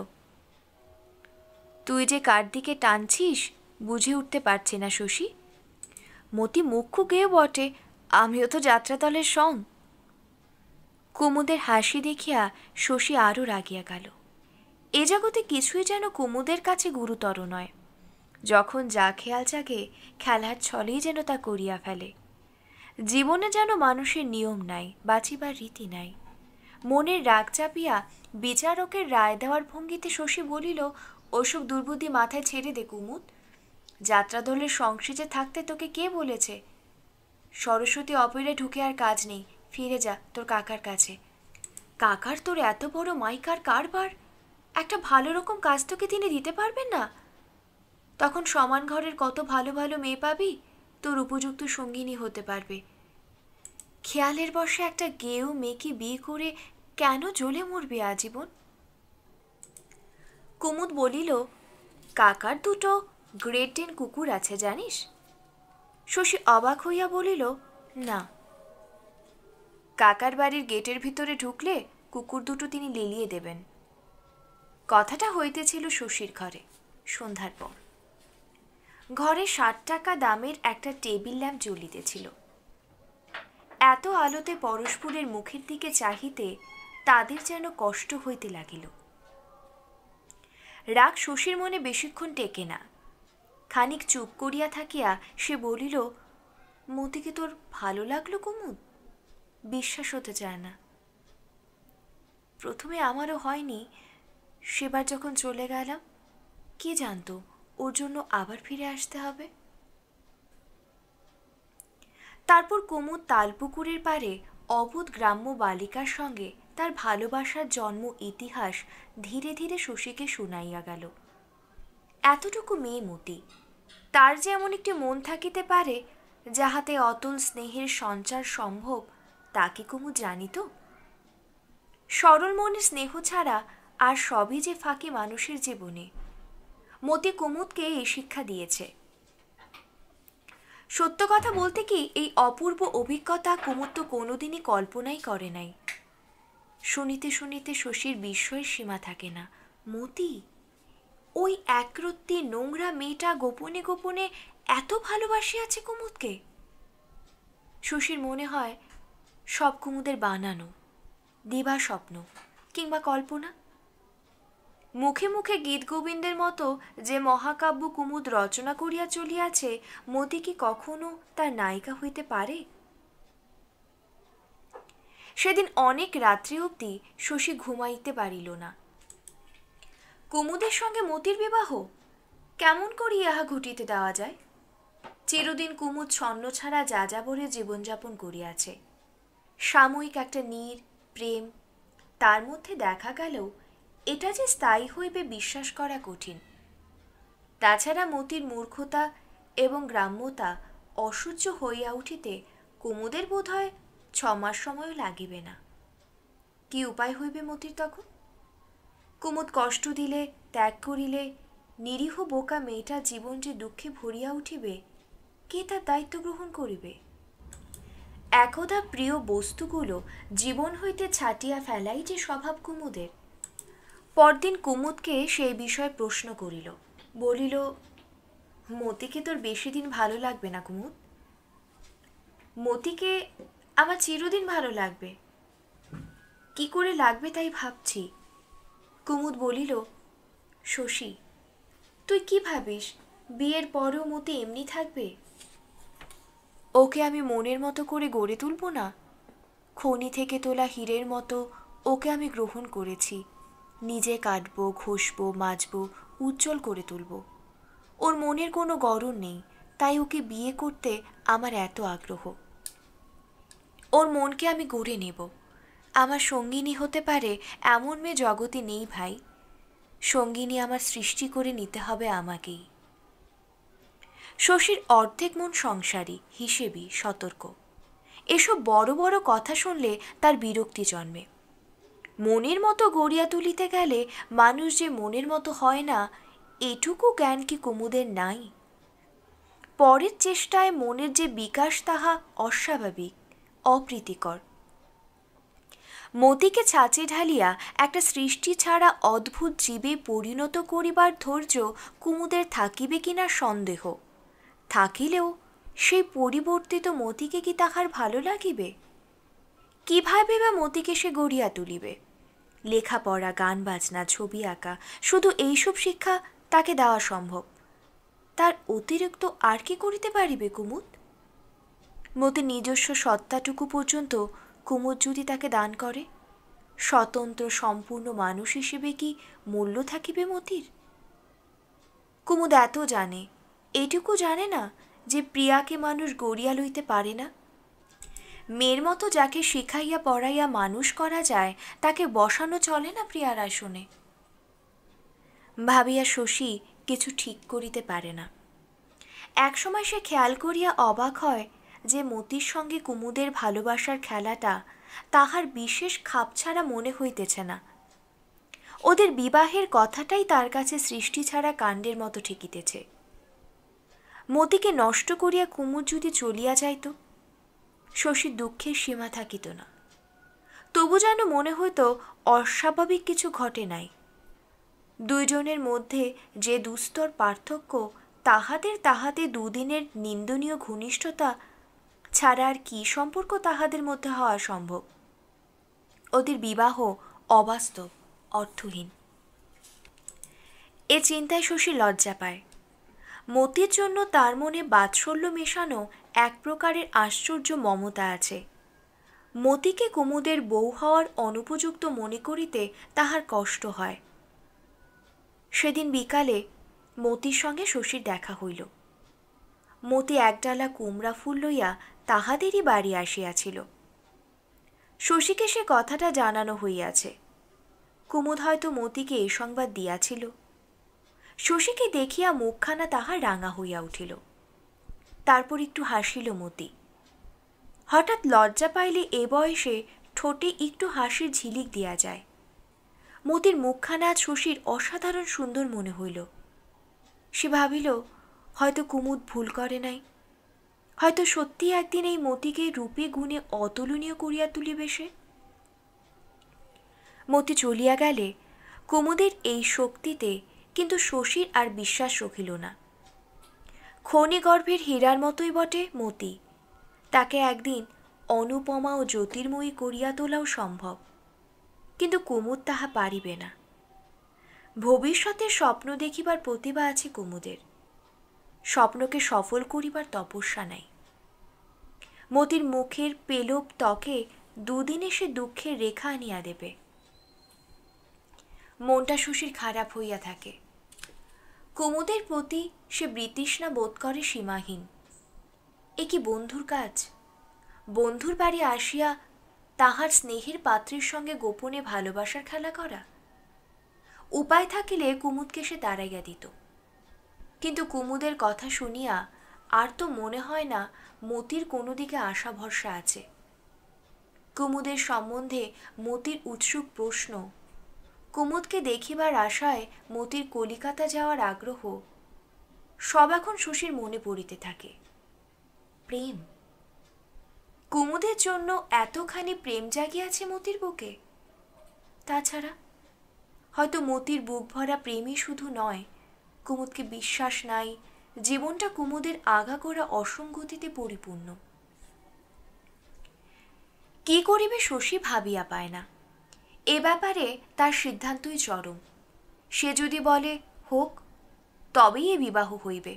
তুই যে কার দিকে টানছিস বুঝে উঠতে পারছি না শশী। মতি মুখ্য গেঁয়ো বটে, আমিও তো যাত্রাদলের সং। কুমুদের হাসি দেখিয়া শশী আরও রাগিয়া গেল। এ জগতে কিছুই যেন কুমুদের কাছে গুরুতর নয়। যখন যা খেয়াল জাগে খেলার ছলেই যেন তা করিয়া ফেলে। জীবনে যেন মানুষের নিয়ম নাই, বাঁচিবার রীতি নাই। মনের রাগ চাপিয়া বিচারকের রায় দেওয়ার ভঙ্গিতে শশী বলিল, ওসব দুর্বুদ্ধি মাথায় ছেড়ে দে কুমুদ। যাত্রাদলের সংসেজে থাকতে তোকে কে বলেছে? সরস্বতী অপেরায় ঢুকে আর কাজ নেই, ফিরে যা তোর কাকার কাছে। কাকার তোর এত বড় মাইকার কারবার, একটা ভালো রকম কাজ তোকে তিনি দিতে পারবেন না? তখন সমান ঘরের কত ভালো ভালো মেয়ে পাবি, তোর উপযুক্ত সঙ্গিনী হতে পারবে। খেয়ালের বশে একটা গেঁয়ো মেয়েকে বিয়ে করে কেন জ্বলে মরবে আজীবন? কুমুদ বলিল, কাকার 2টো গ্রেট ডেন কুকুর আছে জানিস? শশী অবাক হইয়া বলিল, না। কাকার বাড়ির গেটের ভিতরে ঢুকলে কুকুর 2টো তিনি লেলিয়ে দেবেন। কথাটা হইতেছিল শশীর ঘরে সন্ধ্যার পর। ঘরে 60 টাকা দামের একটা টেবিল ল্যাম্প জ্বলিতেছিল। এত আলোতে পরস্পরের মুখের দিকে চাহিতে তাদের যেন কষ্ট হইতে লাগিল। রাগ শশীর মনে বেশিক্ষণ টেকে না। খানিক চুপ করিয়া থাকিয়া সে বলিল, মতিকে তোর ভালো লাগলো কুমুদ? বিশ্বাস হতে চায় না। প্রথমে আমারও হয়নি, সেবার যখন চলে গেলাম কে জানতো ওর জন্য আবার ফিরে আসতে হবে। তারপর কুমুদ তালপুকুরের পাড়ে অবোধ গ্রাম্য বালিকার সঙ্গে তার ভালোবাসার জন্ম ইতিহাস ধীরে ধীরে শশীকে শুনাইয়া গেল। এতটুকু মেয়ে মতি, তার যে এমন একটি মন থাকিতে পারে যাহাতে অতুল স্নেহের সঞ্চার সম্ভব, তা কি কুমুদ জানিত? সরল মনের স্নেহ ছাড়া আর সবই যে ফাঁকি মানুষের জীবনে। মতি কুমুদকে এই শিক্ষা দিয়েছে। সত্য কথা বলতে কি, এই অপূর্ব অভিজ্ঞতা কুমুদ তো কোনোদিনই কল্পনাই করে নাই। শুনিতে শুনিতে শশীর বিস্ময়ের সীমা থাকে না। মতি, ওই একরত্তি নোংরা মেয়েটা গোপনে গোপনে এত ভালোবাসিয়াছে কুমুদকে। শশীর মনে হয় সব কুমুদের বানানো, দিবা স্বপ্ন কিংবা কল্পনা। মুখে মুখে গীত গোবিন্দের মতো যে মহাকাব্য কুমুদ রচনা করিয়া চলিয়াছে, মতি কি কখনো তার নায়িকা হইতে পারে? সেদিন অনেক রাত্রি অবধি শশী ঘুমাইতে পারিল না। কুমুদের সঙ্গে মতির বিবাহ কেমন করি ইহা ঘটিতে দেওয়া যায়? চিরদিন কুমুদ ছন্ন ছাড়া যাযাবরে জীবনযাপন করিয়াছে। সাময়িক একটা নীর প্রেম তার মধ্যে দেখা গেলেও এটা যে স্থায়ী হইবে বিশ্বাস করা কঠিন। তাছাড়া মতির মূর্খতা এবং গ্রাম্যতা অসহ্য হইয়া উঠিতে কুমুদের বোধ হয় 6 মাস সময়ও লাগিবে না। কি উপায় হইবে মতির তখন? কুমুদ কষ্ট দিলে, ত্যাগ করিলে নিরীহ বোকা মেয়েটার জীবন যে দুঃখে ভরিয়া উঠিবে, কে তার দায়িত্ব গ্রহণ করিবে? একদা প্রিয় বস্তুগুলো জীবন হইতে ছাটিয়া ফেলাই যে স্বভাব কুমুদের। পরদিন কুমুদকে সেই বিষয়ে প্রশ্ন করিল। বলিল, মতিকে তোর বেশি দিন ভালো লাগবে না কুমুদ? মতিকে আমার চিরদিন ভালো লাগবে। কি করে লাগবে তাই ভাবছি। কুমুদ বলিল, শশী, তুই কি ভাবিস বিয়ের পরেও মতি এমনি থাকবে? ওকে আমি মনের মতো করে গড়ে তুলব না? খনি থেকে তোলা হীরের মতো ওকে আমি গ্রহণ করেছি। নিজে কাটবো, ঘষবো, মাজবো, উজ্জ্বল করে তুলব। ওর মনের কোনো গড়ন নেই, তাই ওকে বিয়ে করতে আমার এত আগ্রহ। ওর মনকে আমি গড়ে নেব। আমার সঙ্গিনী হতে পারে এমন মেয়ে জগতে নেই ভাই। সঙ্গিনী আমার সৃষ্টি করে নিতে হবে আমাকেই। শশীর অর্ধেক মন সংসারী, হিসেবি, সতর্ক। এসব বড় বড় কথা শুনলে তার বিরক্তি জন্মে। মনের মতো গড়িয়া তুলিতে গেলে মানুষ যে মনের মতো হয় না, এটুকু জ্ঞান কি কুমুদের নাই? পরের চেষ্টায় মনের যে বিকাশ, তাহা অস্বাভাবিক, অপ্রীতিকর। মতিকে ছাঁচে ঢালিয়া একটা সৃষ্টি ছাড়া অদ্ভুত জীবে পরিণত করিবার ধৈর্য কুমুদের থাকিবে কিনা সন্দেহ। থাকিলেও সেই পরিবর্তিত মতিকে কি তাহার ভালো লাগিবে? কিভাবে বা মতিকে সে গড়িয়া তুলিবে? লেখাপড়া, গান বাজনা, ছবি আঁকা, শুধু এইসব শিক্ষা তাকে দেওয়া সম্ভব। তার অতিরিক্ত আর কি করিতে পারিবে কুমুদ? মতির নিজস্ব সত্তাটুকু পর্যন্ত কুমুদ যদি তাকে দান করে, স্বতন্ত্র সম্পূর্ণ মানুষ হিসেবে কি মূল্য থাকিবে মতির? কুমুদ এত জানে, এইটুকু জানে না যে প্রিয়াকে মানুষ গড়িয়া লইতে পারে না। মেয়ের মতো যাকে শিখাইয়া পড়াইয়া মানুষ করা যায়, তাকে বসানো চলে না প্রিয়ার আসনে। ভাবিয়া শশী কিছু ঠিক করিতে পারে না। একসময় সে খেয়াল করিয়া অবাক হয় যে মতির সঙ্গে কুমুদের ভালোবাসার খেলাটা তাহার বিশেষ খাপছাড়া মনে হইতেছে না। ওদের বিবাহের কথাটাই তার কাছে সৃষ্টি ছাড়া কাণ্ডের মতো ঠেকিতেছে। মতিকে নষ্ট করিয়া কুমুদ যদি চলিয়া যাইত, শশীর দুঃখের সীমা থাকিত না। তবু যেন মনে হইত অস্বাভাবিক কিছু ঘটে নাই। দুইজনের মধ্যে যে দুস্তর পার্থক্য, তাহাতে দুদিনের নিন্দনীয় ঘনিষ্ঠতা ছাড়া আর কি সম্পর্ক তাহাদের মধ্যে হওয়া সম্ভব? ওদের বিবাহ অবাস্তব, অর্থহীন। এ চিন্তায় শশী লজ্জা পায়। মতির জন্য তার মনে বাৎসল্য মেশানো এক প্রকারের আশ্চর্য মমতা আছে। মতিকে কুমুদের বউ হওয়ার অনুপযুক্ত মনে করিতে তাহার কষ্ট হয়। সেদিন বিকালে মতির সঙ্গে শশীর দেখা হইল। মতি একডালা কুমড়া ফুল লইয়া তাহাদেরই বাড়ি আসিয়াছিল। শশীকে সে কথাটা জানানো হইয়াছে। কুমুদ হয়তো মতিকে এ সংবাদ দিয়াছিল। শশীকে দেখিয়া মুখখানা তাহার রাঙা হইয়া উঠিল। তারপর একটু হাসিল মতি। হঠাৎ লজ্জা পাইলে এ বয়সে ঠোঁটে একটু হাসির ঝিলিক দিয়া যায়। মতির মুখখানা আজ শশীর অসাধারণ সুন্দর মনে হইল। সে ভাবিল, হয়তো কুমুদ ভুল করে নাই, হয়তো সত্যি একদিন এই মতিকে রূপে গুণে অতুলনীয় করিয়া তুলিবে সে। মতি চলিয়া গেলে কুমুদের এই শক্তিতে কিন্তু শশীর আর বিশ্বাস রহিল না। খনিগর্ভের হীরার মতোই বটে মতি, তাকে একদিন অনুপমা ও জ্যোতির্ময়ী করিয়া তোলাও সম্ভব, কিন্তু কুমুদ তাহা পারিবে না। ভবিষ্যতের স্বপ্ন দেখিবার প্রতিভা আছে কুমুদের, স্বপ্নকে সফল করিবার তপস্যা নাই। মতির মুখের পেলব ত্বকে দুদিনে সে দুঃখের রেখা আনিয়া দেবে। মনটা শশীর খারাপ হইয়া থাকে। কুমুদের প্রতি সে বিতৃষ্ণা বোধ করে সীমাহীন। এ কি বন্ধুর কাজ? বন্ধুর বাড়ি আসিয়া তাহার স্নেহের পাত্রীর সঙ্গে গোপনে ভালোবাসার খেলা করা? উপায় থাকিলে কুমুদকে সে তাড়াইয়া দিত, কিন্তু কুমুদের কথা শুনিয়া আর তো মনে হয় না মতির কোনো দিকে আশা ভরসা আছে। কুমুদের সম্বন্ধে মতির উৎসুক প্রশ্ন, কুমুদকে দেখিবার আশায় মতির কলিকাতা যাওয়ার আগ্রহ, সব এখন শশীর মনে পড়িতে থাকে। প্রেম, কুমুদের জন্য এতখানি প্রেম জাগিয়াছে মতির বুকে। তাছাড়া হয়তো মতির বুক ভরা প্রেমই শুধু নয়, কুমুদকে বিশ্বাস নাই, জীবনটা কুমুদের আগাগোড়া অসঙ্গতিতে পরিপূর্ণ। কি করিবে শশী ভাবিয়া পায় না। এ ব্যাপারে তার সিদ্ধান্তই চরম। সে যদি বলে হোক, তবেই এ বিবাহ হইবে।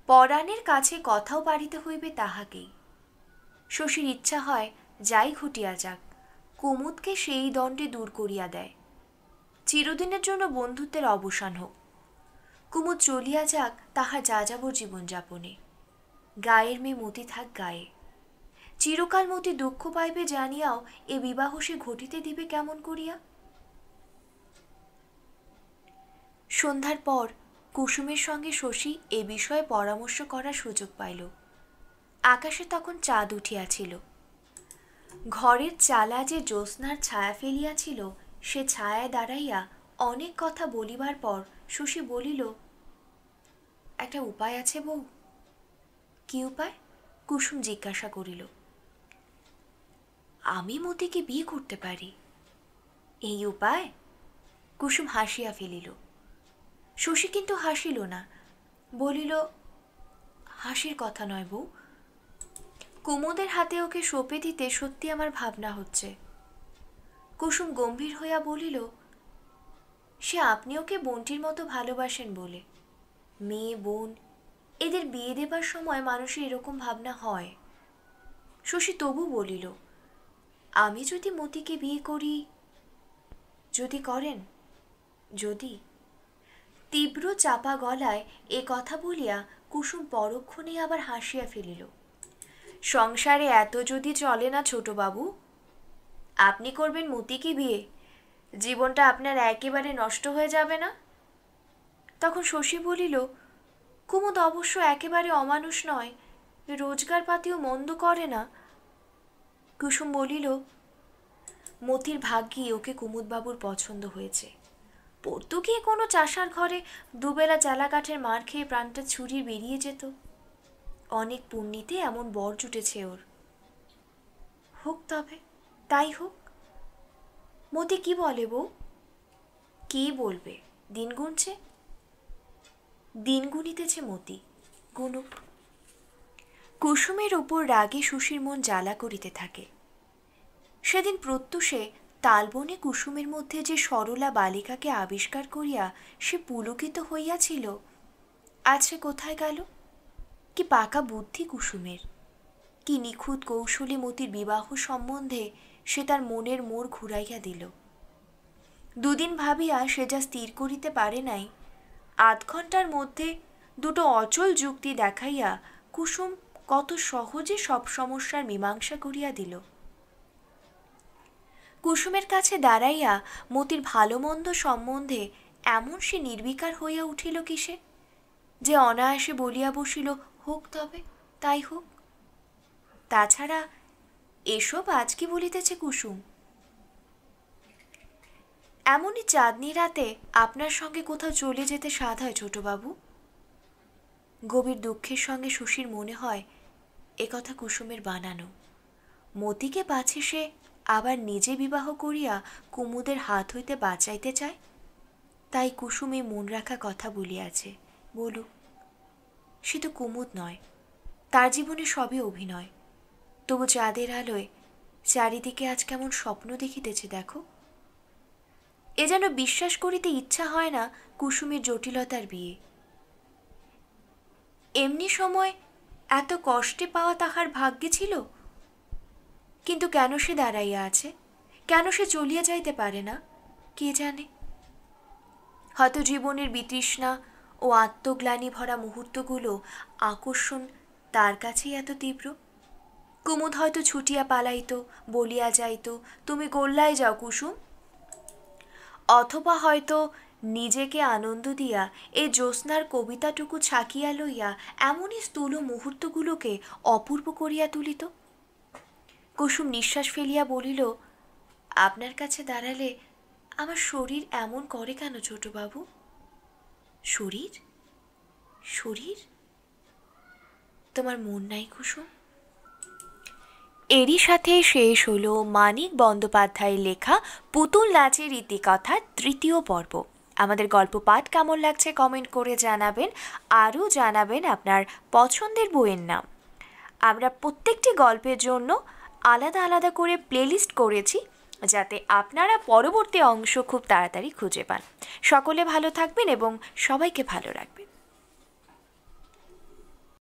পরাণের কাছে কথাও পাড়িতে হইবে তাহাকেই। শশীর ইচ্ছা হয় যাই ঘটিয়া যাক, কুমুদকে সেই দণ্ডে দূর করিয়া দেয়। চিরদিনের জন্য বন্ধুত্বের অবসান হোক। কুমুদ চলিয়া যাক তাহার যাযাবর জীবনযাপনে। গায়ের মেয়ে মতি থাক গায়ে। চিরকাল মতি দুঃখ পাইবে জানিয়াও এ বিবাহ সে ঘটিতে দিবে কেমন করিয়া? সন্ধ্যার পর কুসুমের সঙ্গে শশী এ বিষয়ে পরামর্শ করার সুযোগ পাইল। আকাশে তখন চাঁদ উঠিয়াছিল। ঘরের চালা যে জ্যোৎস্নার ছায়া ফেলিয়াছিল, সে ছায়ায় দাঁড়াইয়া অনেক কথা বলিবার পর শশী বলিল, একটা উপায় আছে বউ। কি উপায়? কুসুম জিজ্ঞাসা করিল। আমি মতিকে বিয়ে করতে পারি। এই উপায়? কুসুম হাসিয়া ফেলিল। শশী কিন্তু হাসিল না, বলিল, হাসির কথা নয় বউ, কুমুদের হাতে ওকে সঁপে দিতে সত্যি আমার ভাবনা হচ্ছে। কুসুম গম্ভীর হইয়া বলিল, সে আপনি ওকে বোনটির মতো ভালোবাসেন বলে। মেয়ে বোন এদের বিয়ে দেবার সময় মানুষের এরকম ভাবনা হয়। শশী তবু বলিল, আমি যদি মতিকে বিয়ে করি? যদি করেন? যদি? তীব্র চাপা গলায় এ কথা বলিয়া কুসুম পরক্ষণে আবার হাসিয়া ফেলিল। সংসারে এত যদি চলে না ছোটবাবু, আপনি করবেন মতিকে বিয়ে, জীবনটা আপনার একেবারে নষ্ট হয়ে যাবে না? তখন শশী বলিল, কুমুদ অবশ্য একেবারে অমানুষ নয়, রোজগার পাতিও মন্দ করে না। কুসুম বলিল, মতির ভাগ্যি ওকে কুমুদবাবুর পছন্দ হয়েছে। পড়তো গিয়ে কোনো চাষার ঘরে দুবেলা জ্বালা কাঠের মার খেয়ে প্রাণটা ছুরি বেরিয়ে যেত। অনেক পুণ্যিতে এমন বর জুটেছে ওর। হোক তবে, তাই হোক। মতি কি বলে বউ? কি বলবে, দিন গুনছে। দিন গুনিতেছে মতি, গুনুক। কুসুমের ওপর রাগে শশীর মন জ্বালা করিতে থাকে। সেদিন প্রত্যুষে তালবনে কুসুমের মধ্যে যে সরলা বালিকাকে আবিষ্কার করিয়া সে পুলকিত হইয়াছিল, আজ সে কোথায় গেল? কি পাকা বুদ্ধি কুসুমের! কি নিখুঁত কৌশলে মতির বিবাহ সম্বন্ধে সে তার মনের মোড় ঘুরাইয়া দিল। দুদিন ভাবিয়া সে যা স্থির করিতে পারে নাই, আধ ঘন্টার মধ্যে দুটো অচল যুক্তি দেখাইয়া কুসুম কত সহজে সব সমস্যার মীমাংসা করিয়া দিল। কুসুমের কাছে দাঁড়াইয়া মতির ভালো মন্দ সম্বন্ধে এমন সে নির্বিকার হইয়া উঠিল কিসে যে অনায়াসে বলিয়া বসিল, হোক তবে তাই হোক। তাছাড়া এসব আজ কি বলিতেছে কুসুম? এমনই চাঁদনি রাতে আপনার সঙ্গে কোথাও চলে যেতে সাধ হয় ছোটবাবু। গভীর দুঃখের সঙ্গে শশীর মনে হয় একথা কুসুমের বানানো। মতিকে পাছে সে আবার নিজে বিবাহ করিয়া কুমুদের হাত হইতে বাঁচাইতে চায়, তাই কুসুমে মন রাখা কথা বলিয়াছে। বলুক, সে তো কুমুদ নয়, তার জীবনে সবই অভিনয়। তবু চাঁদের আলোয় চারিদিকে আজ কেমন স্বপ্ন দেখিতেছে দেখো। এ যেন বিশ্বাস করিতে ইচ্ছা হয় না কুসুমের জটিলতার বিয়ে। এমনি সময় এত কষ্টে পাওয়া তাহার ভাগ্যে ছিল, কিন্তু কেন সে দাঁড়াইয়া আছে? কেন সে চলিয়া যাইতে পারে না? কে জানে। হয়তো জীবনের বিতৃষ্ণা ও আত্মগ্লানি ভরা মুহূর্তগুলো আকর্ষণ তার কাছেই এত তীব্র। কুমুদ হয়তো ছুটিয়া পালাইত, বলিয়া যাইত, তুমি গোল্লায় যাও কুসুম। অথবা হয়তো নিজেকে আনন্দ দিয়া এই জ্যোৎস্নার কবিতাটুকু ছাকিয়া লইয়া এমনই স্থূল মুহূর্তগুলোকে অপূর্ব করিয়া তুলিত। কুসুম নিঃশ্বাস ফেলিয়া বলিল, আপনার কাছে দাঁড়ালে আমার শরীর এমন করে কেন ছোটবাবু? শরীর? শরীর? তোমার মন নাই কুসুম? এরই সাথে শেষ হলো মানিক বন্দ্যোপাধ্যায়ের লেখা পুতুল নাচের ইতিকথার ৩য় পর্ব। আমাদের গল্প পাঠ কেমন লাগছে কমেন্ট করে জানাবেন। আরও জানাবেন আপনার পছন্দের বইয়ের নাম। আমরা প্রত্যেকটি গল্পের জন্য আলাদা আলাদা করে প্লেলিস্ট করেছি, যাতে আপনারা পরবর্তী অংশ খুব তাড়াতাড়ি খুঁজে পান। সকলে ভালো থাকবেন এবং সবাইকে ভালো রাখবেন।